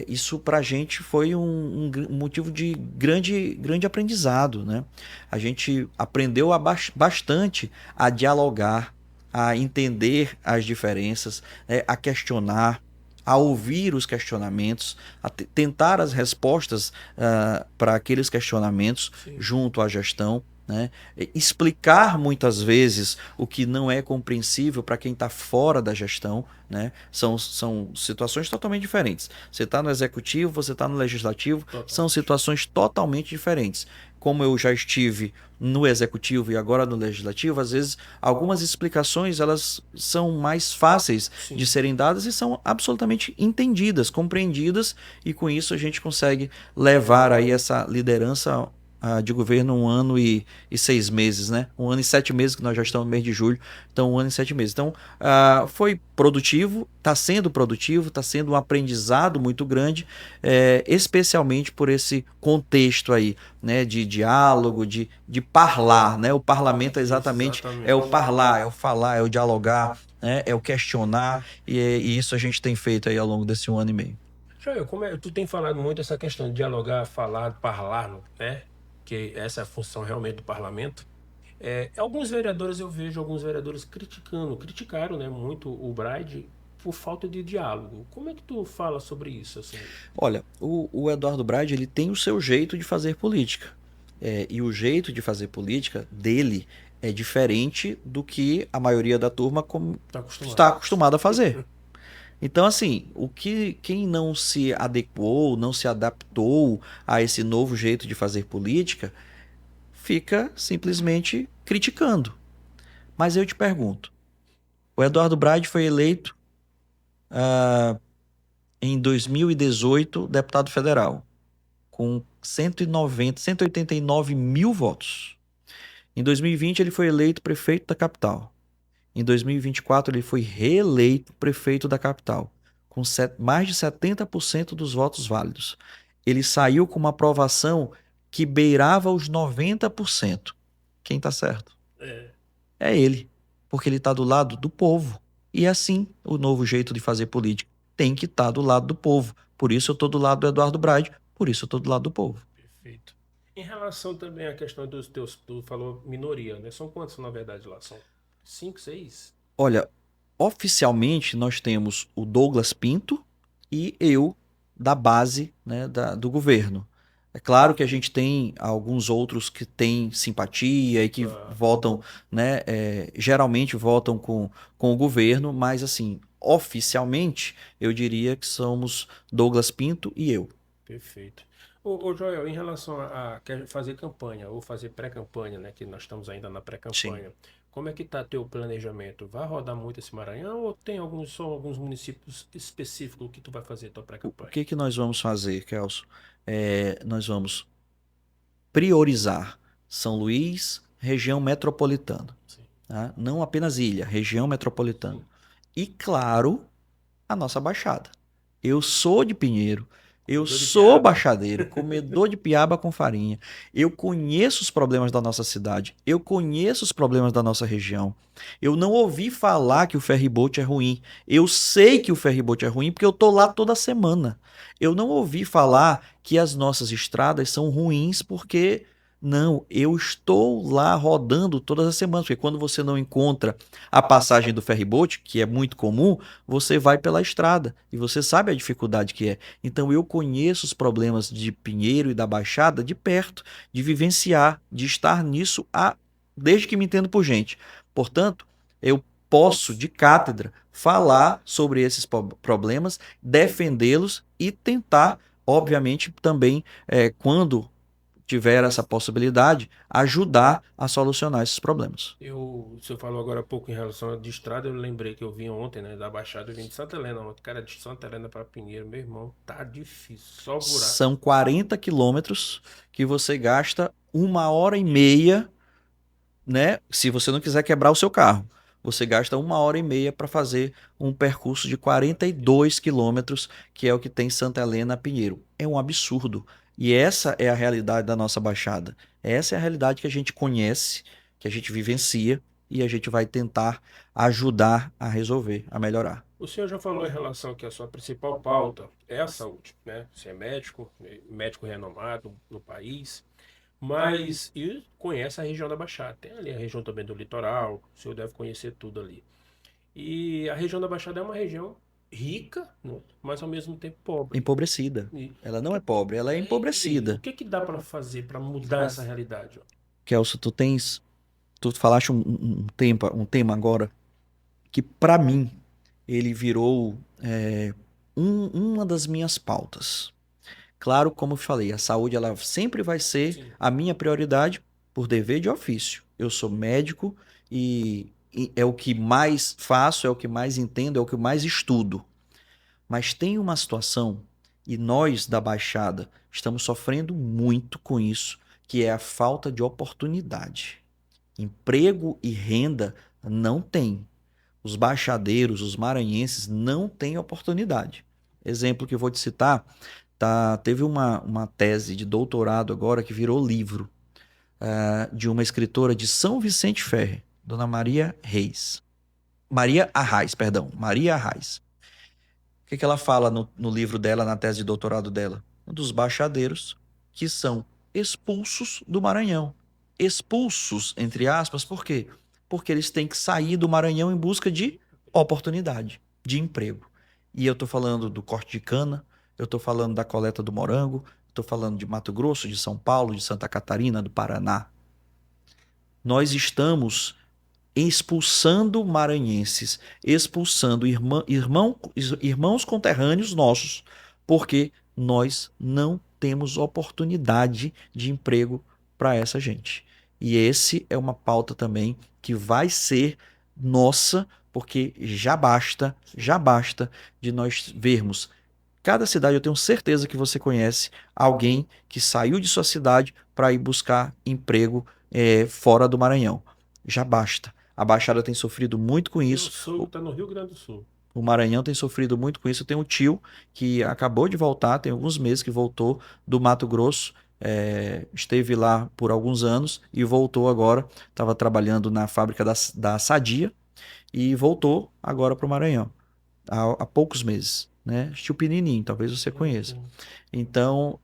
Speaker 2: Isso para a gente foi um motivo de grande aprendizado, né? A gente aprendeu bastante a dialogar, a entender as diferenças, a questionar, a ouvir os questionamentos, a tentar as respostas para aqueles questionamentos. Sim. Junto à gestão. Né? Explicar muitas vezes o que não é compreensível para quem está fora da gestão. Né? São situações totalmente diferentes. Você está no executivo, você está no legislativo, são situações totalmente diferentes. Como eu já estive no executivo e agora no legislativo, às vezes algumas explicações elas são mais fáceis. Sim. De serem dadas e são absolutamente entendidas, compreendidas, e com isso a gente consegue levar aí essa liderança de governo 1 ano e 6 meses, né? 1 ano e 7 meses, que nós já estamos no mês de julho, então 1 ano e 7 meses. Então, foi produtivo, está sendo um aprendizado muito grande, especialmente por esse contexto aí, né? De diálogo, de parlar, né? O parlamento exatamente é o parlar, é o falar, é o dialogar. né? É o questionar, e isso a gente tem feito aí ao longo desse 1 ano e meio.
Speaker 1: Joel, tu tem falado muito essa questão de dialogar, falar, parlar, né? Que essa é a função realmente do parlamento. Alguns vereadores, eu vejo alguns vereadores criticaram, né, muito o Braide por falta de diálogo. Como é que tu fala sobre isso, assim?
Speaker 2: Olha, o Eduardo Braide, ele tem o seu jeito de fazer política. E o jeito de fazer política dele é diferente do que a maioria da turma
Speaker 1: Tá acostumado?
Speaker 2: está acostumada a fazer. Então, assim, quem não se adequou, não se adaptou a esse novo jeito de fazer política, fica simplesmente criticando. Mas eu te pergunto, o Eduardo Braide foi eleito em 2018 deputado federal, com 189 mil votos. Em 2020 ele foi eleito prefeito da capital. Em 2024 ele foi reeleito prefeito da capital, com mais de 70% dos votos válidos. Ele saiu com uma aprovação que beirava os 90%. Quem está certo? É ele, porque ele está do lado do povo. E assim, o novo jeito de fazer política tem que estar do lado do povo. Por isso eu estou do lado do Eduardo Braide, por isso eu estou do lado do povo.
Speaker 1: Perfeito. Em relação também à questão dos teus, tu falou minoria, né? São quantos na verdade lá? São 5, 6?
Speaker 2: Olha, oficialmente nós temos o Douglas Pinto e eu da base, né, do governo. É claro que a gente tem alguns outros que têm simpatia e que votam, né, geralmente votam com o governo, mas assim, oficialmente eu diria que somos Douglas Pinto e eu.
Speaker 1: Perfeito. Ô Joel, em relação a quer fazer campanha ou fazer pré-campanha, né, que nós estamos ainda na
Speaker 2: Sim.
Speaker 1: pré-campanha, como é que tá teu planejamento? Vai rodar muito esse Maranhão ou tem só alguns municípios específicos que tu vai fazer tua
Speaker 2: O
Speaker 1: pré-campanha?
Speaker 2: que nós vamos fazer, Kelso? Nós vamos priorizar São Luís, região metropolitana.
Speaker 1: Sim.
Speaker 2: Tá? Não apenas ilha, região metropolitana. E, claro, a nossa Baixada. Eu sou de Pinheiro, eu
Speaker 1: Comedor de
Speaker 2: sou
Speaker 1: piaba.
Speaker 2: baixadeiro, comedor de piaba com farinha. Eu conheço os problemas da nossa cidade, eu conheço os problemas da nossa região. Eu não ouvi falar que o ferryboat é ruim. Eu sei que o ferryboat é ruim porque eu tô lá toda semana. Eu não ouvi falar que as nossas estradas são ruins porque não, eu estou lá rodando todas as semanas, porque quando você não encontra a passagem do ferryboat, que é muito comum, você vai pela estrada e você sabe a dificuldade que é. Então eu conheço os problemas de Pinheiro e da Baixada de perto, de vivenciar, de estar nisso desde que me entendo por gente. Portanto, eu posso, de cátedra, falar sobre esses problemas, defendê-los e tentar, obviamente, também, quando tiver essa possibilidade, ajudar a solucionar esses problemas.
Speaker 1: Você falou agora há pouco em relação de estrada, eu lembrei que eu vim ontem, né, da Baixada, eu vim de Santa Helena ontem. Cara, de Santa Helena para Pinheiro, meu irmão, tá difícil, só buraco.
Speaker 2: São 40 quilômetros que você gasta 1 hora e meia, né? Se você não quiser quebrar o seu carro. Você gasta 1 hora e meia para fazer um percurso de 42 quilômetros, que é o que tem Santa Helena a Pinheiro. É um absurdo. E essa é a realidade da nossa Baixada. Essa é a realidade que a gente conhece, que a gente vivencia e a gente vai tentar ajudar a resolver, a melhorar.
Speaker 1: O senhor já falou em relação que a sua principal pauta é a saúde, né? Você é médico, médico renomado no país, mas e conhece a região da Baixada. Tem ali a região também do litoral, o senhor deve conhecer tudo ali. E a região da Baixada é uma região rica, né? Mas ao mesmo tempo pobre.
Speaker 2: Empobrecida.
Speaker 1: E
Speaker 2: Ela não é pobre, ela é empobrecida.
Speaker 1: o que que dá para fazer para mudar essa realidade? Ó?
Speaker 2: Kelso, tu falaste um tema agora que para mim ele virou uma das minhas pautas. Claro, como eu falei, a saúde ela sempre vai ser
Speaker 1: Sim.
Speaker 2: a minha prioridade por dever de ofício. Eu sou médico e é o que mais faço, é o que mais entendo, é o que mais estudo. Mas tem uma situação, e nós da Baixada estamos sofrendo muito com isso, que é a falta de oportunidade. Emprego e renda não tem. Os baixadeiros, os maranhenses não têm oportunidade. Exemplo que eu vou te citar, teve uma tese de doutorado agora que virou livro, de uma escritora de São Vicente Ferre, Dona Maria Reis. Maria Arraes, perdão. Maria Arraes. O que ela fala no livro dela, na tese de doutorado dela? Um dos baixadeiros que são expulsos do Maranhão. Expulsos, entre aspas, por quê? Porque eles têm que sair do Maranhão em busca de oportunidade, de emprego. E eu estou falando do corte de cana, eu estou falando da coleta do morango, estou falando de Mato Grosso, de São Paulo, de Santa Catarina, do Paraná. Nós estamos expulsando maranhenses, expulsando irmãos conterrâneos nossos, porque nós não temos oportunidade de emprego para essa gente. E esse é uma pauta também que vai ser nossa, porque já basta de nós vermos. Cada cidade, eu tenho certeza que você conhece alguém que saiu de sua cidade para ir buscar emprego fora do Maranhão. Já basta. A Baixada tem sofrido muito com isso.
Speaker 1: O Sul está no Rio Grande do Sul.
Speaker 2: O Maranhão tem sofrido muito com isso. Eu tenho um tio que acabou de voltar, tem alguns meses que voltou do Mato Grosso. Esteve lá por alguns anos e voltou agora. Estava trabalhando na fábrica da Sadia e voltou agora para o Maranhão há poucos meses. Né? Tio Penininho, talvez você conheça. Então,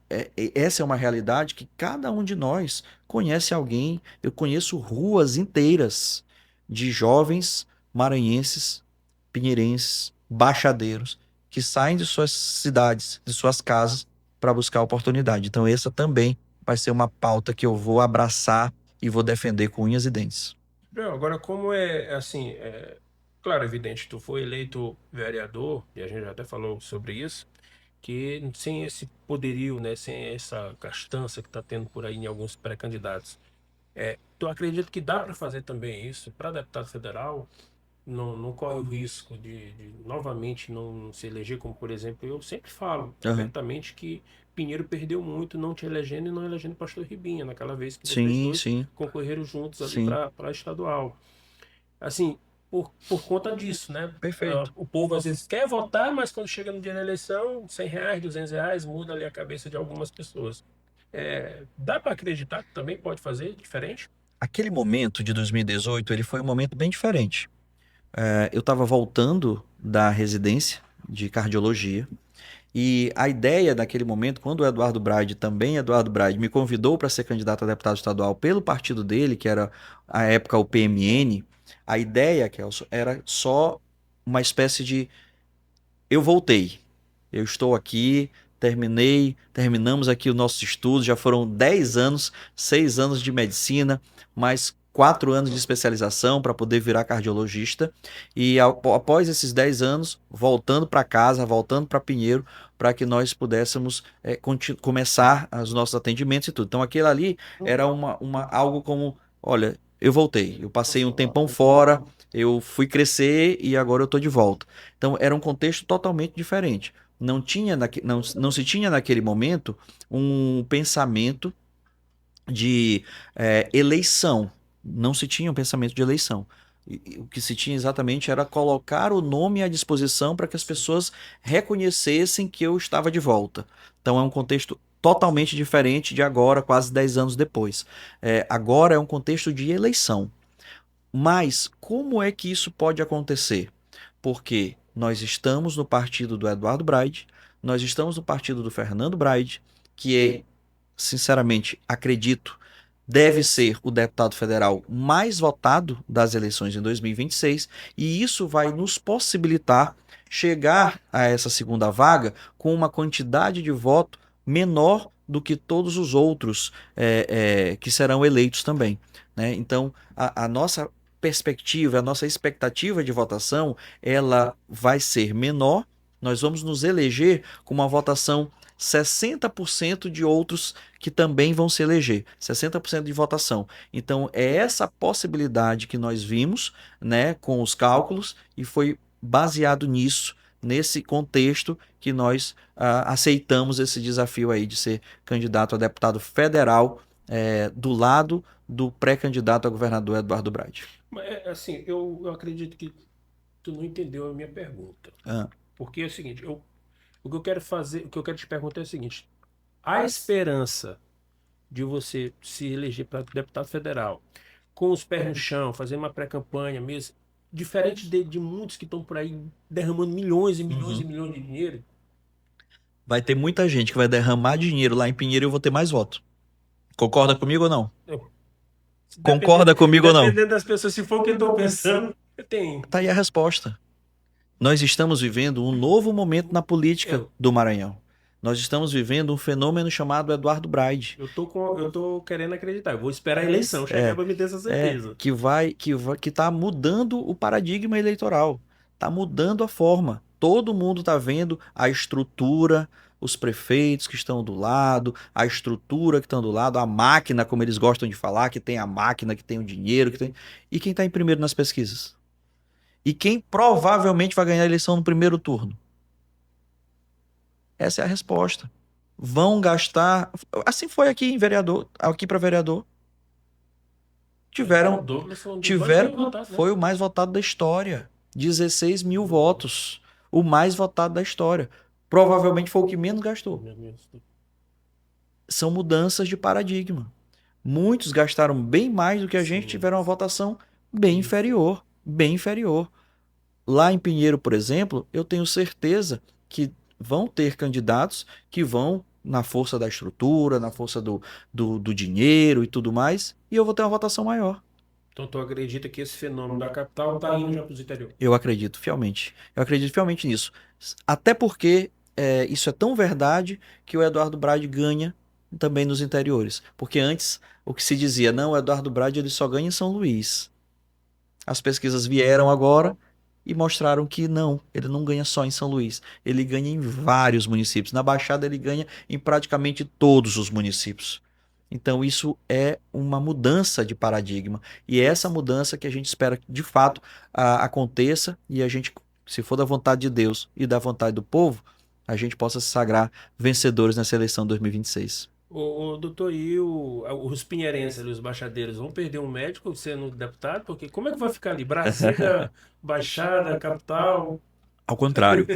Speaker 2: essa é uma realidade que cada um de nós conhece alguém. Eu conheço ruas inteiras de jovens maranhenses, pinheirenses, baixadeiros, que saem de suas cidades, de suas casas, para buscar oportunidade. Então, essa também vai ser uma pauta que eu vou abraçar e vou defender com unhas e dentes.
Speaker 1: Agora, como é assim, claro, evidente, tu foi eleito vereador, e a gente já até falou sobre isso, que sem esse poderio, né, sem essa gastança que está tendo por aí em alguns pré-candidatos, tu acredita que dá para fazer também isso para deputado federal? Não corre o risco de novamente não se eleger, como por exemplo, eu sempre falo abertamente que Pinheiro perdeu muito não te elegendo e não elegendo o pastor Ribinha, naquela vez que vocês
Speaker 2: Sim,
Speaker 1: dois
Speaker 2: sim,
Speaker 1: concorreram juntos ali
Speaker 2: sim.
Speaker 1: para estadual. Assim, por conta disso, né?
Speaker 2: Perfeito.
Speaker 1: O povo às vezes quer votar, mas quando chega no dia da eleição, R$ 100, R$ 200, muda ali a cabeça de algumas pessoas. Dá para acreditar que também pode fazer diferente?
Speaker 2: Aquele momento de 2018, ele foi um momento bem diferente. Eu estava voltando da residência de cardiologia e a ideia naquele momento, quando o Eduardo Braide, também Eduardo Braide, me convidou para ser candidato a deputado estadual pelo partido dele, que era à época o PMN, a ideia, Kelson, era só uma espécie de eu voltei, eu estou aqui, terminamos aqui os nossos estudos, já foram 10 anos, 6 anos de medicina, mais 4 anos de especialização para poder virar cardiologista. E após esses 10 anos, voltando para casa, voltando para Pinheiro, para que nós pudéssemos começar os nossos atendimentos e tudo. Então aquilo ali era algo como, olha, eu voltei, eu passei um tempão fora, eu fui crescer e agora eu estou de volta. Então era um contexto totalmente diferente. Não se tinha naquele momento um pensamento de eleição. Não se tinha um pensamento de eleição. O que se tinha exatamente era colocar o nome à disposição para que as pessoas reconhecessem que eu estava de volta. Então é um contexto totalmente diferente de agora, quase 10 anos depois. Agora é um contexto de eleição. Mas como é que isso pode acontecer? Porque nós estamos no partido do Eduardo Braide, nós estamos no partido do Fernando Braide, que sinceramente, acredito, deve ser o deputado federal mais votado das eleições em 2026, e isso vai nos possibilitar chegar a essa segunda vaga com uma quantidade de voto menor do que todos os outros que serão eleitos também. Né? Então, a nossa perspectiva, a nossa expectativa de votação, ela vai ser menor. Nós vamos nos eleger com uma votação 60% de outros que também vão se eleger, 60% de votação. Então, é essa possibilidade que nós vimos, né, com os cálculos, e foi baseado nisso, nesse contexto, que nós aceitamos esse desafio aí de ser candidato a deputado federal do lado do pré-candidato a governador Eduardo Braide.
Speaker 1: Assim, eu acredito que tu não entendeu a minha pergunta. Porque é o seguinte, o que eu quero fazer, o que eu quero te perguntar é o seguinte: a esperança de você se eleger para deputado federal com os pés no chão, fazer uma pré-campanha mesmo, diferente de muitos que estão por aí derramando milhões e milhões e milhões de dinheiro.
Speaker 2: Vai ter muita gente que vai derramar dinheiro lá em Pinheiro e eu vou ter mais voto. Concorda comigo ou não? Concorda comigo ou não?
Speaker 1: Dependendo das pessoas, se for o que eu estou pensando, tem.
Speaker 2: Tá aí a resposta. Nós estamos vivendo um novo momento na política do Maranhão. Nós estamos vivendo um fenômeno chamado Eduardo Braide.
Speaker 1: Eu tô querendo acreditar. Eu vou esperar a eleição chegar para me ter essa certeza.
Speaker 2: Que tá mudando o paradigma eleitoral. Tá mudando a forma. Todo mundo tá vendo a estrutura, os prefeitos que estão do lado, a estrutura que estão do lado, a máquina, como eles gostam de falar, que tem a máquina, que tem o dinheiro, que tem... E quem tá em primeiro nas pesquisas? E quem provavelmente vai ganhar a eleição no primeiro turno? Essa é a resposta. Vão gastar. Assim foi aqui em vereador, aqui para vereador. Tiveram. Foi o mais votado da história. 16 mil votos. O mais votado da história. Provavelmente foi o que menos gastou. São mudanças de paradigma. Muitos gastaram bem mais do que a gente, tiveram uma votação bem inferior. Bem inferior. Lá em Pinheiro, por exemplo, eu tenho certeza que vão ter candidatos que vão na força da estrutura, na força do dinheiro e tudo mais, e eu vou ter uma votação maior.
Speaker 1: Então tu acredita que esse fenômeno da capital está indo já para os interiores?
Speaker 2: Eu acredito fielmente. Eu acredito fielmente nisso. Até porque isso é tão verdade que o Eduardo Braide ganha também nos interiores. Porque antes o que se dizia, não, o Eduardo Braide ele só ganha em São Luís. As pesquisas vieram agora e mostraram que não, ele não ganha só em São Luís, ele ganha em vários municípios. Na Baixada ele ganha em praticamente todos os municípios. Então isso é uma mudança de paradigma e é essa mudança que a gente espera que de fato aconteça e a gente, se for da vontade de Deus e da vontade do povo, a gente possa se sagrar vencedores nessa eleição 2026.
Speaker 1: Doutor, e os pinheirenses, os baixadeiros, vão perder um médico sendo deputado? Porque como é que vai ficar ali? Brasília, Baixada, capital?
Speaker 2: Ao contrário.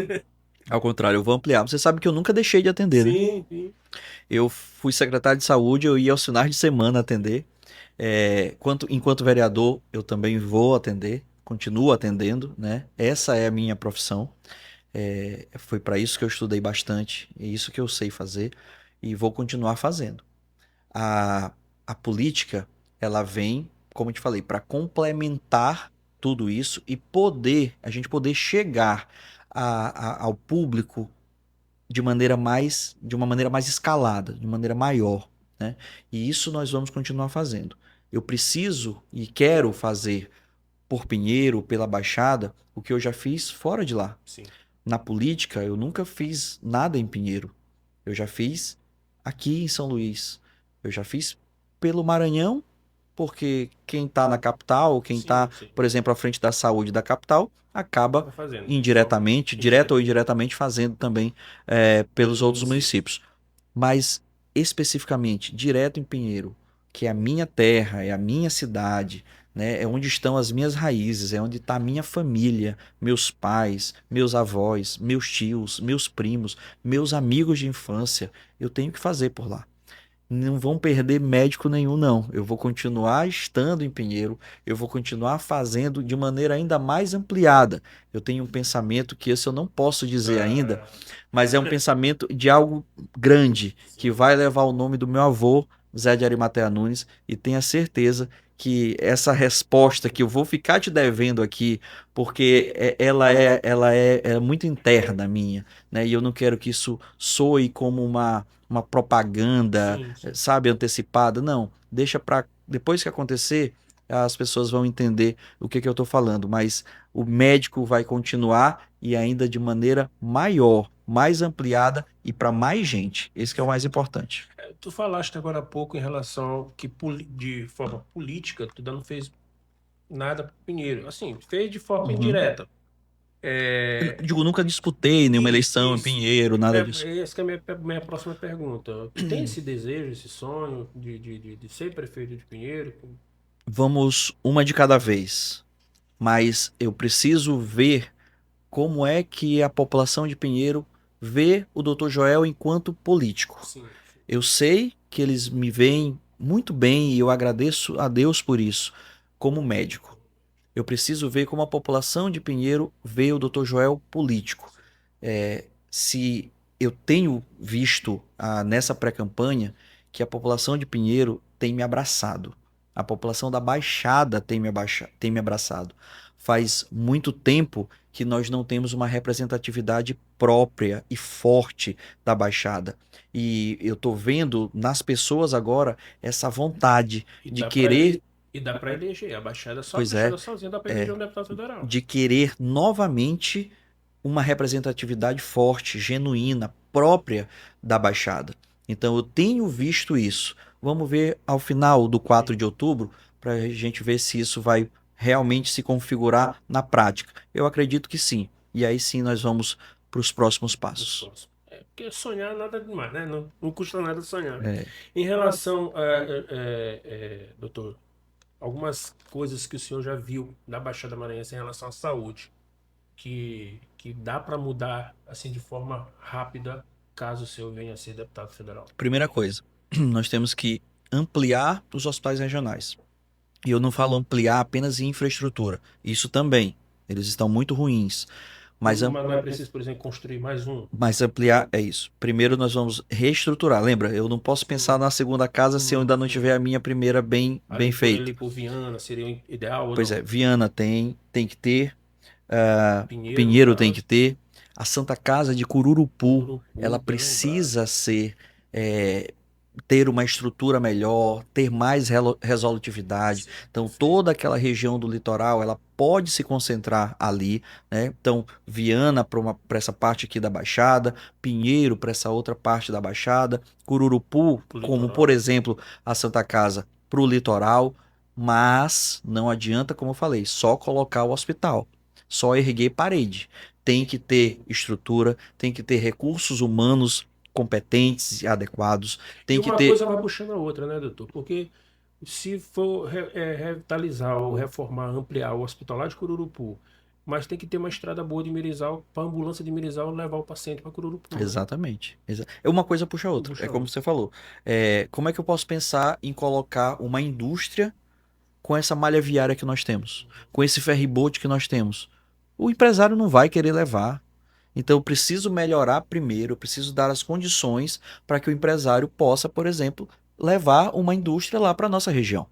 Speaker 2: Ao contrário, eu vou ampliar. Você sabe que eu nunca deixei de atender, né?
Speaker 1: Sim.
Speaker 2: Eu fui secretário de saúde, eu ia aos finais de semana atender. Enquanto vereador, eu também vou atender, continuo atendendo, né? Essa é a minha profissão. Foi para isso que eu estudei bastante, é isso que eu sei fazer e vou continuar fazendo. A política, ela vem, como eu te falei, para complementar tudo isso e a gente poder chegar ao público de uma maneira mais escalada, de maneira maior, né? E isso nós vamos continuar fazendo. Eu preciso e quero fazer por Pinheiro, pela Baixada, o que eu já fiz fora de lá.
Speaker 1: Sim.
Speaker 2: Na política, eu nunca fiz nada em Pinheiro. Eu já fiz aqui em São Luís. Eu já fiz pelo Maranhão, porque quem está na capital, quem está, por exemplo, à frente da saúde da capital, acaba indiretamente, direto ou indiretamente, fazendo também pelos outros municípios. Mas, especificamente, direto em Pinheiro, que é a minha terra, é a minha cidade, né? É onde estão as minhas raízes, é onde está a minha família, meus pais, meus avós, meus tios, meus primos, meus amigos de infância. Eu tenho que fazer por lá. Não vão perder médico nenhum, não. Eu vou continuar estando em Pinheiro, eu vou continuar fazendo de maneira ainda mais ampliada. Eu tenho um pensamento que esse eu não posso dizer ainda, mas é um pensamento de algo grande, que vai levar o nome do meu avô, Zé de Arimatea Nunes, e tenha certeza que essa resposta que eu vou ficar te devendo aqui, porque ela é muito interna minha, né? E eu não quero que isso soe como uma propaganda,
Speaker 1: Sim.
Speaker 2: sabe, antecipada. Não, deixa para depois que acontecer, as pessoas vão entender o que eu estou falando, mas o médico vai continuar e ainda de maneira maior, mais ampliada e para mais gente. Esse que é o mais importante.
Speaker 1: Tu falaste agora há pouco em relação ao que de forma política tu ainda não fez nada para Pinheiro. Assim, fez de forma indireta.
Speaker 2: Digo, nunca disputei nenhuma eleição em Pinheiro, nada disso.
Speaker 1: Essa é a minha próxima pergunta. Tu tem esse desejo, esse sonho de ser prefeito de Pinheiro?
Speaker 2: Vamos uma de cada vez. Mas eu preciso ver como é que a população de Pinheiro vê o Dr. Joel enquanto político.
Speaker 1: Sim.
Speaker 2: Eu sei que eles me veem muito bem e eu agradeço a Deus por isso, como médico. Eu preciso ver como a população de Pinheiro vê o Dr. Joel político. Se eu tenho visto nessa pré-campanha que a população de Pinheiro tem me abraçado. A população da Baixada tem me abraçado. Faz muito tempo que nós não temos uma representatividade própria e forte da Baixada. E eu estou vendo nas pessoas agora essa vontade de querer.
Speaker 1: E dá para eleger. A Baixada só
Speaker 2: Pois
Speaker 1: a
Speaker 2: é,
Speaker 1: Baixada sozinha dá para eleger um deputado federal.
Speaker 2: de querer novamente uma representatividade forte, genuína, própria da Baixada. Então eu tenho visto isso. Vamos ver ao final do 4 de outubro para a gente ver se isso vai realmente se configurar na prática. Eu acredito que sim. E aí sim nós vamos para os próximos passos.
Speaker 1: Porque sonhar nada demais, né? Não custa nada sonhar.
Speaker 2: É.
Speaker 1: Em relação, doutor, algumas coisas que o senhor já viu na Baixada Maranhense em relação à saúde, que dá para mudar assim de forma rápida, caso o senhor venha a ser deputado federal?
Speaker 2: Primeira coisa, nós temos que ampliar os hospitais regionais. E eu não falo ampliar apenas em infraestrutura. Isso também. Eles estão muito ruins. Mas
Speaker 1: não é preciso, por exemplo, construir mais um?
Speaker 2: Mas ampliar é isso. Primeiro nós vamos reestruturar. Lembra, eu não posso pensar na segunda casa se eu ainda não tiver a minha primeira bem feita.
Speaker 1: Ali por Viana seria o ideal?
Speaker 2: Pois é, Viana tem que ter.
Speaker 1: Pinheiro,
Speaker 2: Pinheiro tem que ter. A Santa Casa de Cururupu, ela
Speaker 1: bem
Speaker 2: precisa ter uma estrutura melhor, ter mais resolutividade. Então, toda aquela região do litoral, ela pode se concentrar ali, né? Então, Viana para essa parte aqui da Baixada, Pinheiro para essa outra parte da Baixada, Cururupu, como por exemplo a Santa Casa, para o litoral. Mas não adianta, como eu falei, só colocar o hospital, só erguer parede. Tem que ter estrutura, tem que ter recursos humanos competentes e adequados. Tem que ter.
Speaker 1: Uma coisa vai puxando a outra, né, doutor? Porque se for revitalizar ou reformar, ampliar o hospital lá de Cururupu, mas tem que ter uma estrada boa de Mirizal para a ambulância de Mirizal levar o paciente para Cururupu.
Speaker 2: Exatamente. Uma coisa puxa a outra. É como você falou. Como é que eu posso pensar em colocar uma indústria com essa malha viária que nós temos, com esse ferryboat que nós temos? O empresário não vai querer levar. Então eu preciso melhorar primeiro, eu preciso dar as condições para que o empresário possa, por exemplo, levar uma indústria lá para a nossa região.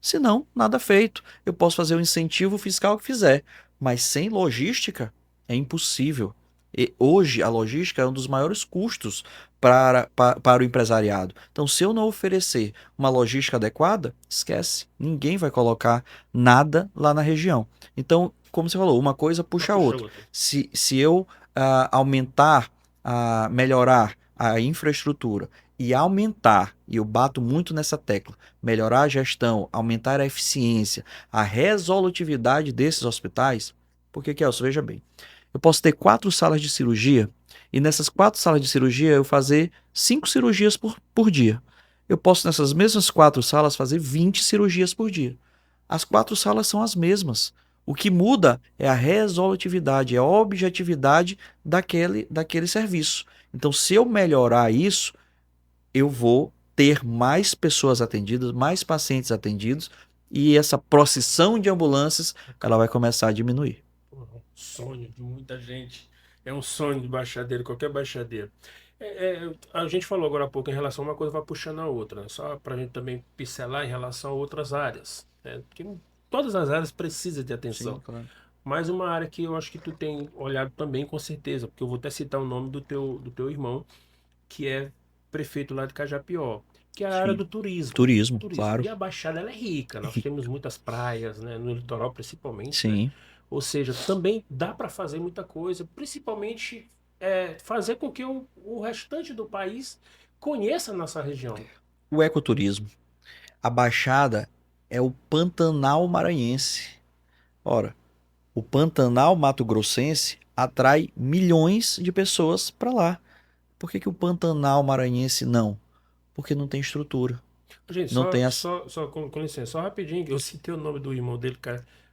Speaker 2: Senão, nada feito. Eu posso fazer o incentivo fiscal que fizer, mas sem logística é impossível. E hoje a logística é um dos maiores custos para o empresariado. Então, se eu não oferecer uma logística adequada, esquece. Ninguém vai colocar nada lá na região. Então, como você falou, uma coisa puxa a outra. Se eu aumentar, melhorar a infraestrutura e aumentar, e eu bato muito nessa tecla, melhorar a gestão, aumentar a eficiência, a resolutividade desses hospitais, porque, Kelso, veja bem, eu posso ter 4 salas de cirurgia e nessas 4 salas de cirurgia eu fazer 5 cirurgias por dia. Eu posso nessas mesmas 4 salas fazer 20 cirurgias por dia. As 4 salas são as mesmas. O que muda é a resolutividade, é a objetividade daquele serviço. Então, se eu melhorar isso, eu vou ter mais pessoas atendidas, mais pacientes atendidos, e essa procissão de ambulâncias ela vai começar a diminuir.
Speaker 1: Sonho de muita gente. É um sonho de baixadeiro, qualquer baixadeiro. A gente falou agora há pouco em relação a uma coisa vai puxando a outra, né? Só para a gente também pincelar em relação a outras áreas, né? Porque todas as áreas precisam de atenção.
Speaker 2: Sim, claro.
Speaker 1: Mas uma área que eu acho que tu tem olhado também com certeza, porque eu vou até citar o nome do teu irmão, que é prefeito lá de Cajapió, que é a área do turismo.
Speaker 2: Turismo, claro.
Speaker 1: E a Baixada ela é rica, nós temos muitas praias, né, no litoral principalmente.
Speaker 2: Sim.
Speaker 1: Né? Ou seja, também dá para fazer muita coisa, principalmente fazer com que o restante do país conheça a nossa região.
Speaker 2: O ecoturismo. A Baixada é o Pantanal maranhense. Ora, o Pantanal mato-grossense atrai milhões de pessoas para lá. Por que o Pantanal maranhense não? Porque não tem estrutura.
Speaker 1: Gente,
Speaker 2: não tem
Speaker 1: com licença, só rapidinho, eu citei o nome do irmão dele,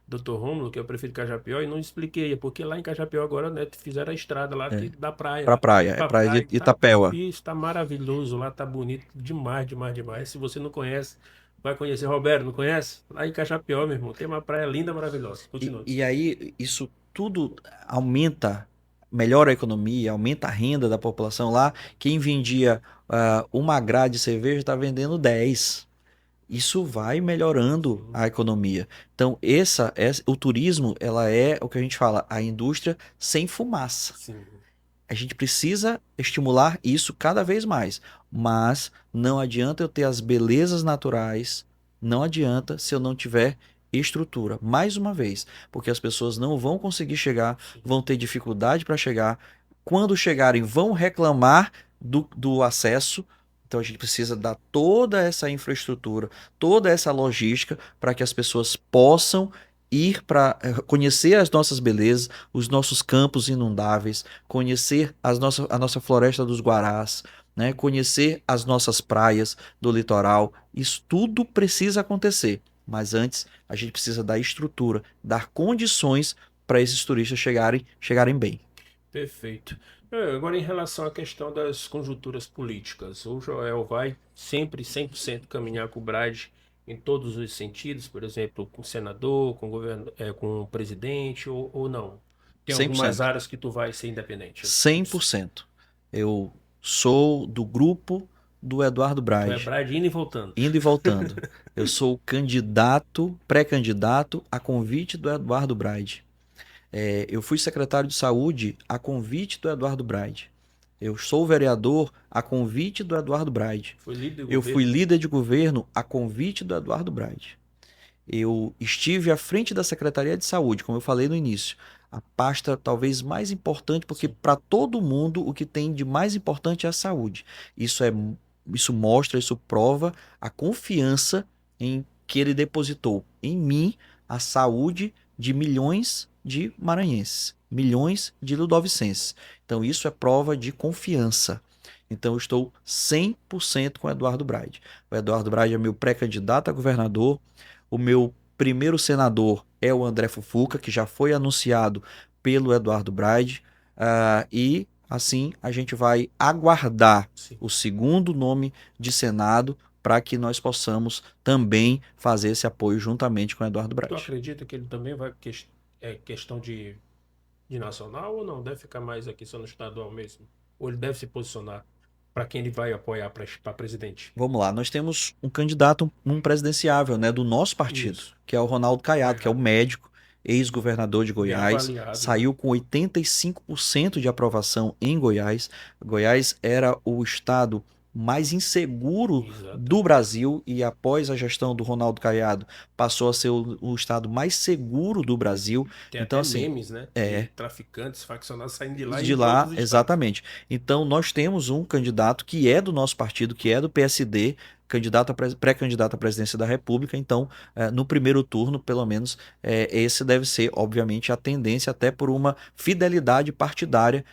Speaker 1: Dr. Rômulo, que é o prefeito de Cajapió, e não expliquei, porque lá em Cajapió agora, né, fizeram a estrada lá da praia.
Speaker 2: Pra praia, praia de Itapéua.
Speaker 1: Isso, tá maravilhoso lá, tá bonito demais, demais, demais. Se você não conhece, Vai conhecer Roberto, não conhece? Lá em Cachapió, meu irmão, tem uma praia linda, maravilhosa. Continua.
Speaker 2: E aí, isso tudo aumenta, melhora a economia, aumenta a renda da população lá. Quem vendia uma grade de cerveja está vendendo 10. Isso vai melhorando
Speaker 1: Sim,
Speaker 2: a economia. Então, o turismo, ela é o que a gente fala, a indústria sem fumaça.
Speaker 1: sim.
Speaker 2: A gente precisa estimular isso cada vez mais. Mas não adianta eu ter as belezas naturais, não adianta se eu não tiver estrutura. Mais uma vez, porque as pessoas não vão conseguir chegar, vão ter dificuldade para chegar. Quando chegarem, vão reclamar do acesso. Então a gente precisa dar toda essa infraestrutura, toda essa logística para que as pessoas possam ir para conhecer as nossas belezas, os nossos campos inundáveis, conhecer a nossa floresta dos Guarás, né? Conhecer as nossas praias do litoral. Isso tudo precisa acontecer. Mas antes, a gente precisa dar estrutura, dar condições para esses turistas chegarem bem.
Speaker 1: Perfeito. Agora, em relação à questão das conjunturas políticas, o Joel vai sempre 100% caminhar com o Brad em todos os sentidos, por exemplo, com o senador, com o governo, com o presidente, ou não? Tem algumas
Speaker 2: 100%.
Speaker 1: áreas que tu vai ser independente.
Speaker 2: 100%. Eu sou do grupo do Eduardo
Speaker 1: Tu é
Speaker 2: Brade,
Speaker 1: Brad indo e voltando.
Speaker 2: indo e voltando. Eu sou candidato, pré-candidato a convite do Eduardo Brade. Eu fui secretário de saúde a convite do Eduardo Brade. Eu sou vereador a convite do Eduardo Brade.
Speaker 1: Foi líder do
Speaker 2: Eu fui
Speaker 1: governo.
Speaker 2: líder de governo a convite do Eduardo Brade. Eu estive à frente da Secretaria de Saúde, como eu falei no início. A pasta talvez mais importante, porque para todo mundo o que tem de mais importante é a saúde. Isso mostra, isso prova a confiança em que ele depositou em mim a saúde de milhões de maranhenses, milhões de ludovicenses. Então isso é prova de confiança. Então eu estou 100% com o Eduardo Braide. O Eduardo Braide é meu pré-candidato a governador. O meu primeiro senador é o André Fufuca, que já foi anunciado pelo Eduardo Braide. E assim a gente vai aguardar
Speaker 1: Sim.
Speaker 2: o segundo nome de Senado para que nós possamos também fazer esse apoio juntamente com o Eduardo
Speaker 1: Tu
Speaker 2: Braide.
Speaker 1: acredita que ele também vai questão de nacional ou não? Deve ficar mais aqui só no estadual mesmo? Ou ele deve se posicionar para quem ele vai apoiar para presidente?
Speaker 2: Vamos lá, nós temos um candidato, um presidenciável, né, do nosso partido,
Speaker 1: Isso.
Speaker 2: que é o Ronaldo Caiado, que é o médico, ex-governador de
Speaker 1: Bem
Speaker 2: Goiás,
Speaker 1: avaliado, né?
Speaker 2: saiu com 85% de aprovação em Goiás. Goiás era o estado mais inseguro
Speaker 1: Exato.
Speaker 2: do Brasil e após a gestão do Ronaldo Caiado passou a ser o estado mais seguro do Brasil.
Speaker 1: Tem
Speaker 2: Então
Speaker 1: até
Speaker 2: assim,
Speaker 1: memes, né? De traficantes, faccionados saindo de lá e
Speaker 2: de
Speaker 1: em todos
Speaker 2: lá,
Speaker 1: os estados.
Speaker 2: exatamente. Então, nós temos um candidato que é do nosso partido, que é do PSD, pré-candidato à presidência da República. Então, no primeiro turno, pelo menos, esse deve ser, obviamente, a tendência, até por uma fidelidade partidária,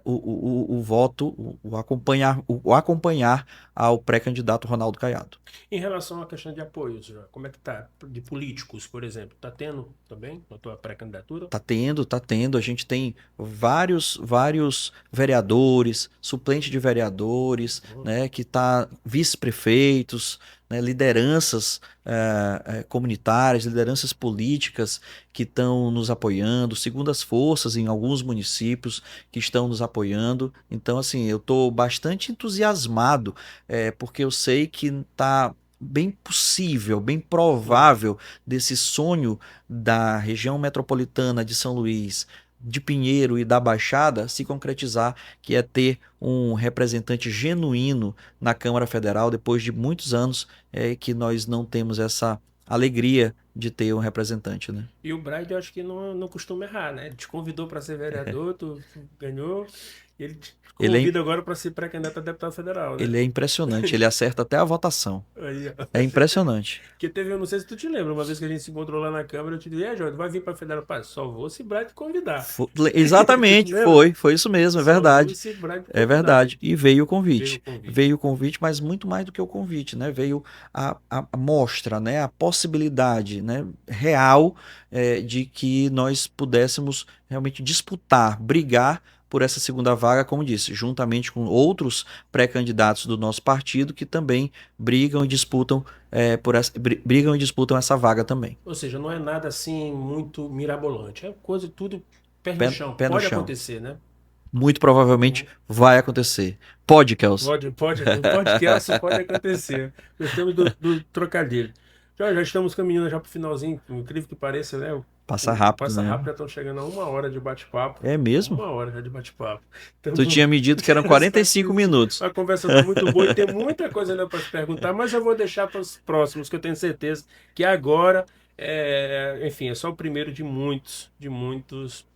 Speaker 2: o voto, o acompanhar ao pré-candidato Ronaldo Caiado.
Speaker 1: Em relação à questão de apoios, já, como é que tá? De políticos, por exemplo, tá tendo também na tua pré-candidatura?
Speaker 2: Tá tendo. A gente tem vários vereadores, suplente de vereadores, né, que tá vice-prefeitos, né, lideranças comunitárias, lideranças políticas que estão nos apoiando, segundas forças em alguns municípios que estão nos apoiando. Então, assim, eu estou bastante entusiasmado, porque eu sei que tá bem possível, bem provável desse sonho da região metropolitana de São Luís, de Pinheiro e da Baixada se concretizar, que é ter um representante genuíno na Câmara Federal, depois de muitos anos que nós não temos essa alegria de ter um representante, né?
Speaker 1: E o Bride, eu acho que não costuma errar, né? Ele te convidou para ser vereador, tu ganhou, e ele te
Speaker 2: Ele
Speaker 1: convida agora para ser pré-candidato a deputado federal, né?
Speaker 2: ele é impressionante, ele acerta até a votação.
Speaker 1: Aí, ó.
Speaker 2: É impressionante.
Speaker 1: Porque teve, eu não sei se tu te lembra, uma vez que a gente se encontrou lá na Câmara, eu te disse, Jorge, vai vir para federal? Pai, só vou se Bride convidar.
Speaker 2: Exatamente, foi isso mesmo, é
Speaker 1: Só
Speaker 2: verdade.
Speaker 1: vou se Bride
Speaker 2: É
Speaker 1: convidar.
Speaker 2: verdade. E veio o convite.
Speaker 1: Veio o convite.
Speaker 2: Veio o convite, mas muito mais do que o convite, né? Veio a mostra, né? A possibilidade, né, real de que nós pudéssemos realmente disputar, brigar por essa segunda vaga, como disse, juntamente com outros pré-candidatos do nosso partido que também brigam e disputam brigam e disputam essa vaga também.
Speaker 1: Ou seja, não é nada assim muito mirabolante. É coisa tudo pé no
Speaker 2: Pé,
Speaker 1: chão.
Speaker 2: pé no
Speaker 1: Pode
Speaker 2: chão.
Speaker 1: acontecer, né?
Speaker 2: Muito provavelmente vai acontecer. Pode, Kels.
Speaker 1: No podcast pode acontecer. Gostamos do trocadilho. Já estamos caminhando já para o finalzinho. Por incrível que pareça, né?
Speaker 2: Passa rápido,
Speaker 1: Passa
Speaker 2: né?
Speaker 1: rápido, já estão chegando a 1 hora de bate-papo.
Speaker 2: É mesmo?
Speaker 1: 1 hora já de bate-papo. Então,
Speaker 2: Tu tinha me dito que eram 45 minutos.
Speaker 1: a conversa está muito boa e tem muita coisa ainda para se perguntar, mas eu vou deixar para os próximos, que eu tenho certeza que agora, enfim, é só o primeiro de muitos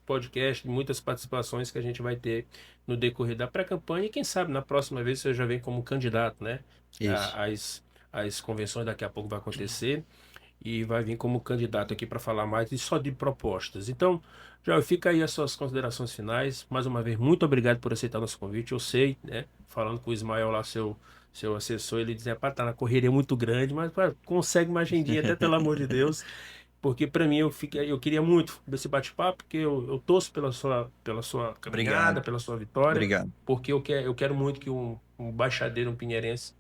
Speaker 1: podcasts, de muitas participações que a gente vai ter no decorrer da pré-campanha. E quem sabe na próxima vez você já vem como candidato, né?
Speaker 2: Isso.
Speaker 1: As convenções daqui a pouco vai acontecer e vai vir como candidato aqui para falar mais e só de propostas. Então, já fica aí as suas considerações finais. Mais uma vez, muito obrigado por aceitar nosso convite. Eu sei, né, falando com o Ismael lá, seu assessor, ele dizia, pá, tá na correria muito grande, mas pá, consegue uma agendinha, até pelo amor de Deus. Porque para mim eu queria muito desse bate-papo, porque eu torço pela sua caminhada,
Speaker 2: Obrigado.
Speaker 1: pela sua vitória,
Speaker 2: Obrigado.
Speaker 1: porque eu quero muito que um baixadeiro, um pinheirense,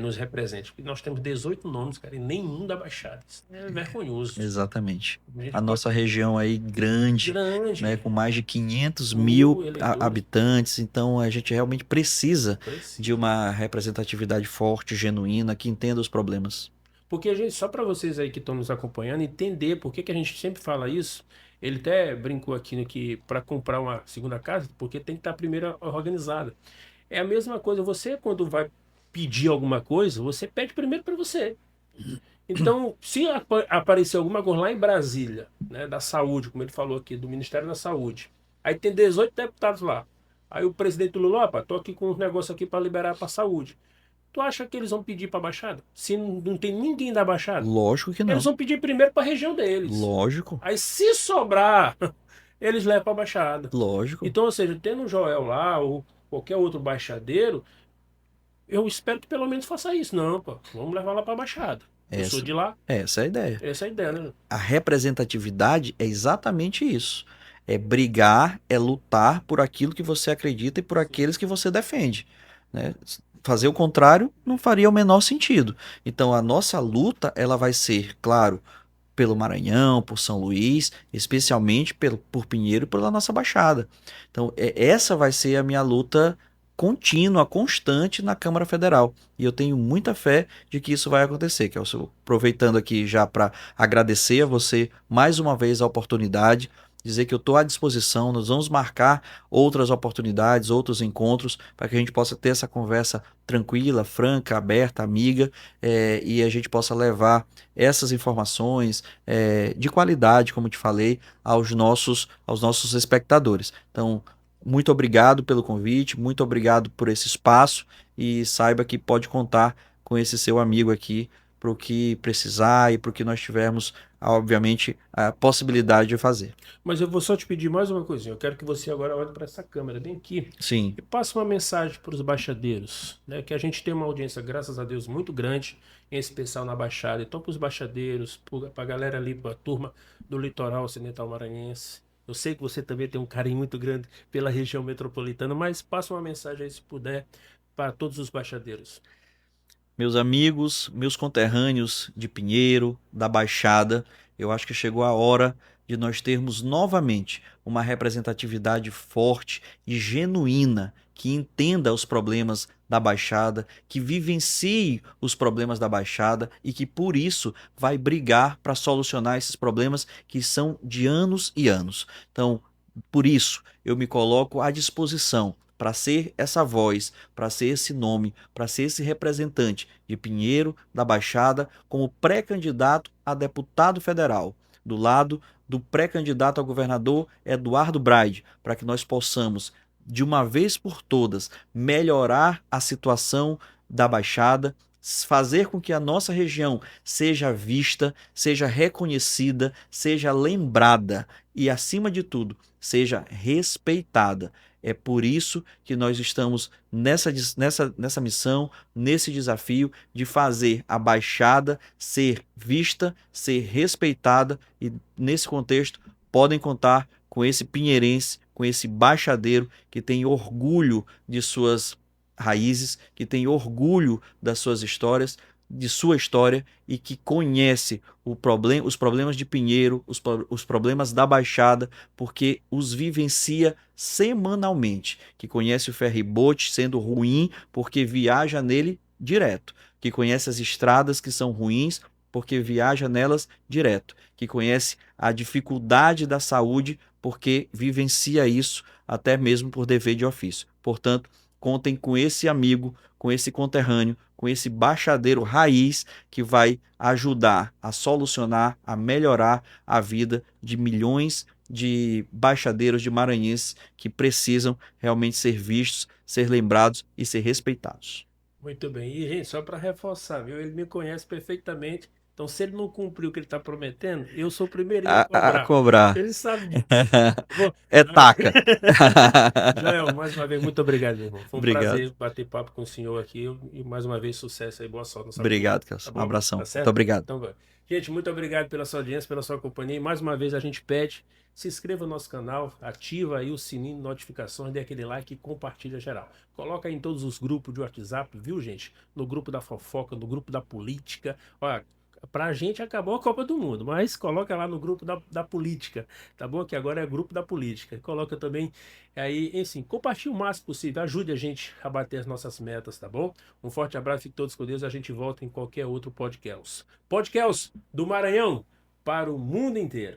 Speaker 1: nos represente. Porque nós temos 18 nomes, cara, e nenhum da Baixada. Isso é vergonhoso.
Speaker 2: Exatamente.
Speaker 1: gente
Speaker 2: A nossa região aí grande,
Speaker 1: grande,
Speaker 2: né, com mais de 500
Speaker 1: mil
Speaker 2: mil
Speaker 1: eleitores.
Speaker 2: habitantes, então a gente realmente precisa
Speaker 1: Precisa.
Speaker 2: de uma representatividade forte, genuína, que entenda os problemas.
Speaker 1: Porque a gente, só para vocês aí que estão nos acompanhando, entender por que que a gente sempre fala isso, ele até brincou aqui no que para comprar uma segunda casa, porque tem que estar primeiro organizada. É a mesma coisa, você quando vai pedir alguma coisa, você pede primeiro para você. Então, se aparecer alguma coisa lá em Brasília, né, da saúde, como ele falou aqui, do Ministério da Saúde, aí tem 18 deputados lá. Aí o presidente Lula, opa, tô aqui com um negócio aqui para liberar para saúde. Tu acha que eles vão pedir para a Baixada? Se não tem ninguém da Baixada?
Speaker 2: Lógico que não.
Speaker 1: Eles vão pedir primeiro para a região deles.
Speaker 2: Lógico.
Speaker 1: Aí, se sobrar, eles levam para a Baixada.
Speaker 2: Lógico.
Speaker 1: Então, ou seja, tendo o Joel lá, ou qualquer outro baixadeiro, eu espero que pelo menos faça isso. Não, pô, vamos levar lá para a Baixada. Eu sou de lá.
Speaker 2: Essa é a ideia.
Speaker 1: Essa é a ideia, né?
Speaker 2: A representatividade é exatamente isso. É brigar, é lutar por aquilo que você acredita e por aqueles que você defende, né? Fazer o contrário não faria o menor sentido. Então a nossa luta, ela vai ser, claro, pelo Maranhão, por São Luís, especialmente por Pinheiro e pela nossa Baixada. Então essa vai ser a minha luta contínua, constante na Câmara Federal. E eu tenho muita fé de que isso vai acontecer. Que eu estou aproveitando aqui já para agradecer a você mais uma vez a oportunidade, dizer que eu estou à disposição, nós vamos marcar outras oportunidades, outros encontros, para que a gente possa ter essa conversa tranquila, franca, aberta, amiga, e a gente possa levar essas informações de qualidade, como te falei, aos nossos espectadores. Então, muito obrigado pelo convite, muito obrigado por esse espaço e saiba que pode contar com esse seu amigo aqui para o que precisar e para o que nós tivermos, obviamente, a possibilidade de fazer.
Speaker 1: Mas eu vou só te pedir mais uma coisinha. Eu quero que você agora olhe para essa câmera bem aqui.
Speaker 2: Sim.
Speaker 1: E passe uma mensagem para os baixadeiros, né? Que a gente tem uma audiência, graças a Deus, muito grande, em especial na Baixada. Então, para os baixadeiros, para a galera ali, para a turma do litoral ocidental maranhense. Eu sei que você também tem um carinho muito grande pela região metropolitana, mas passa uma mensagem aí, se puder, para todos os baixadeiros.
Speaker 2: Meus amigos, meus conterrâneos de Pinheiro, da Baixada, eu acho que chegou a hora de nós termos novamente uma representatividade forte e genuína que entenda os problemas da Baixada, que vivencie os problemas da Baixada e que por isso vai brigar para solucionar esses problemas que são de anos e anos. Então, por isso, eu me coloco à disposição para ser essa voz, para ser esse nome, para ser esse representante de Pinheiro, da Baixada, como pré-candidato a deputado federal, do lado do pré-candidato a governador Eduardo Braide, para que nós possamos, de uma vez por todas, melhorar a situação da Baixada, fazer com que a nossa região seja vista, seja reconhecida, seja lembrada e, acima de tudo, seja respeitada. É por isso que nós estamos nessa missão, nesse desafio de fazer a Baixada ser vista, ser respeitada, e nesse contexto podem contar com esse pinheirense, com esse baixadeiro que tem orgulho de suas raízes, que tem orgulho das suas histórias, de sua história, e que conhece os problemas de Pinheiro, os problemas da Baixada, porque os vivencia semanalmente, que conhece o ferryboat sendo ruim porque viaja nele direto, que conhece as estradas que são ruins porque viaja nelas direto, que conhece a dificuldade da saúde porque vivencia isso até mesmo por dever de ofício. Portanto, contem com esse amigo, com esse conterrâneo, com esse baixadeiro raiz que vai ajudar a solucionar, a melhorar a vida de milhões de baixadeiros, de maranhenses que precisam realmente ser vistos, ser lembrados e ser respeitados.
Speaker 1: Muito bem. E, gente, só para reforçar, viu? Ele me conhece perfeitamente. Então, se ele não cumprir o que ele está prometendo, eu sou o primeirinho a
Speaker 2: A
Speaker 1: cobrar.
Speaker 2: cobrar.
Speaker 1: Ele sabe disso. Bom,
Speaker 2: É taca.
Speaker 1: Joel, mais uma vez, muito obrigado, meu irmão. Foi um
Speaker 2: Obrigado.
Speaker 1: prazer bater papo com o senhor aqui. E mais uma vez, sucesso aí, boa sorte.
Speaker 2: Obrigado,
Speaker 1: Tá
Speaker 2: Kelson.
Speaker 1: bom?
Speaker 2: Um abração.
Speaker 1: Tá certo?
Speaker 2: Muito obrigado.
Speaker 1: Então, vai. Gente, muito obrigado pela sua audiência, pela sua companhia. E mais uma vez, a gente pede, se inscreva no nosso canal, ativa aí o sininho de notificações, dê aquele like e compartilha geral. Coloca aí em todos os grupos de WhatsApp, viu, gente? No grupo da fofoca, no grupo da política. Olha, pra gente acabou a Copa do Mundo, mas coloca lá no grupo da política, tá bom? Que agora é grupo da política. Coloca também aí, enfim, compartilhe o máximo possível, ajude a gente a bater as nossas metas, tá bom? Um forte abraço, fiquem todos com Deus, a gente volta em qualquer outro podcast. Podcast do Maranhão para o mundo inteiro.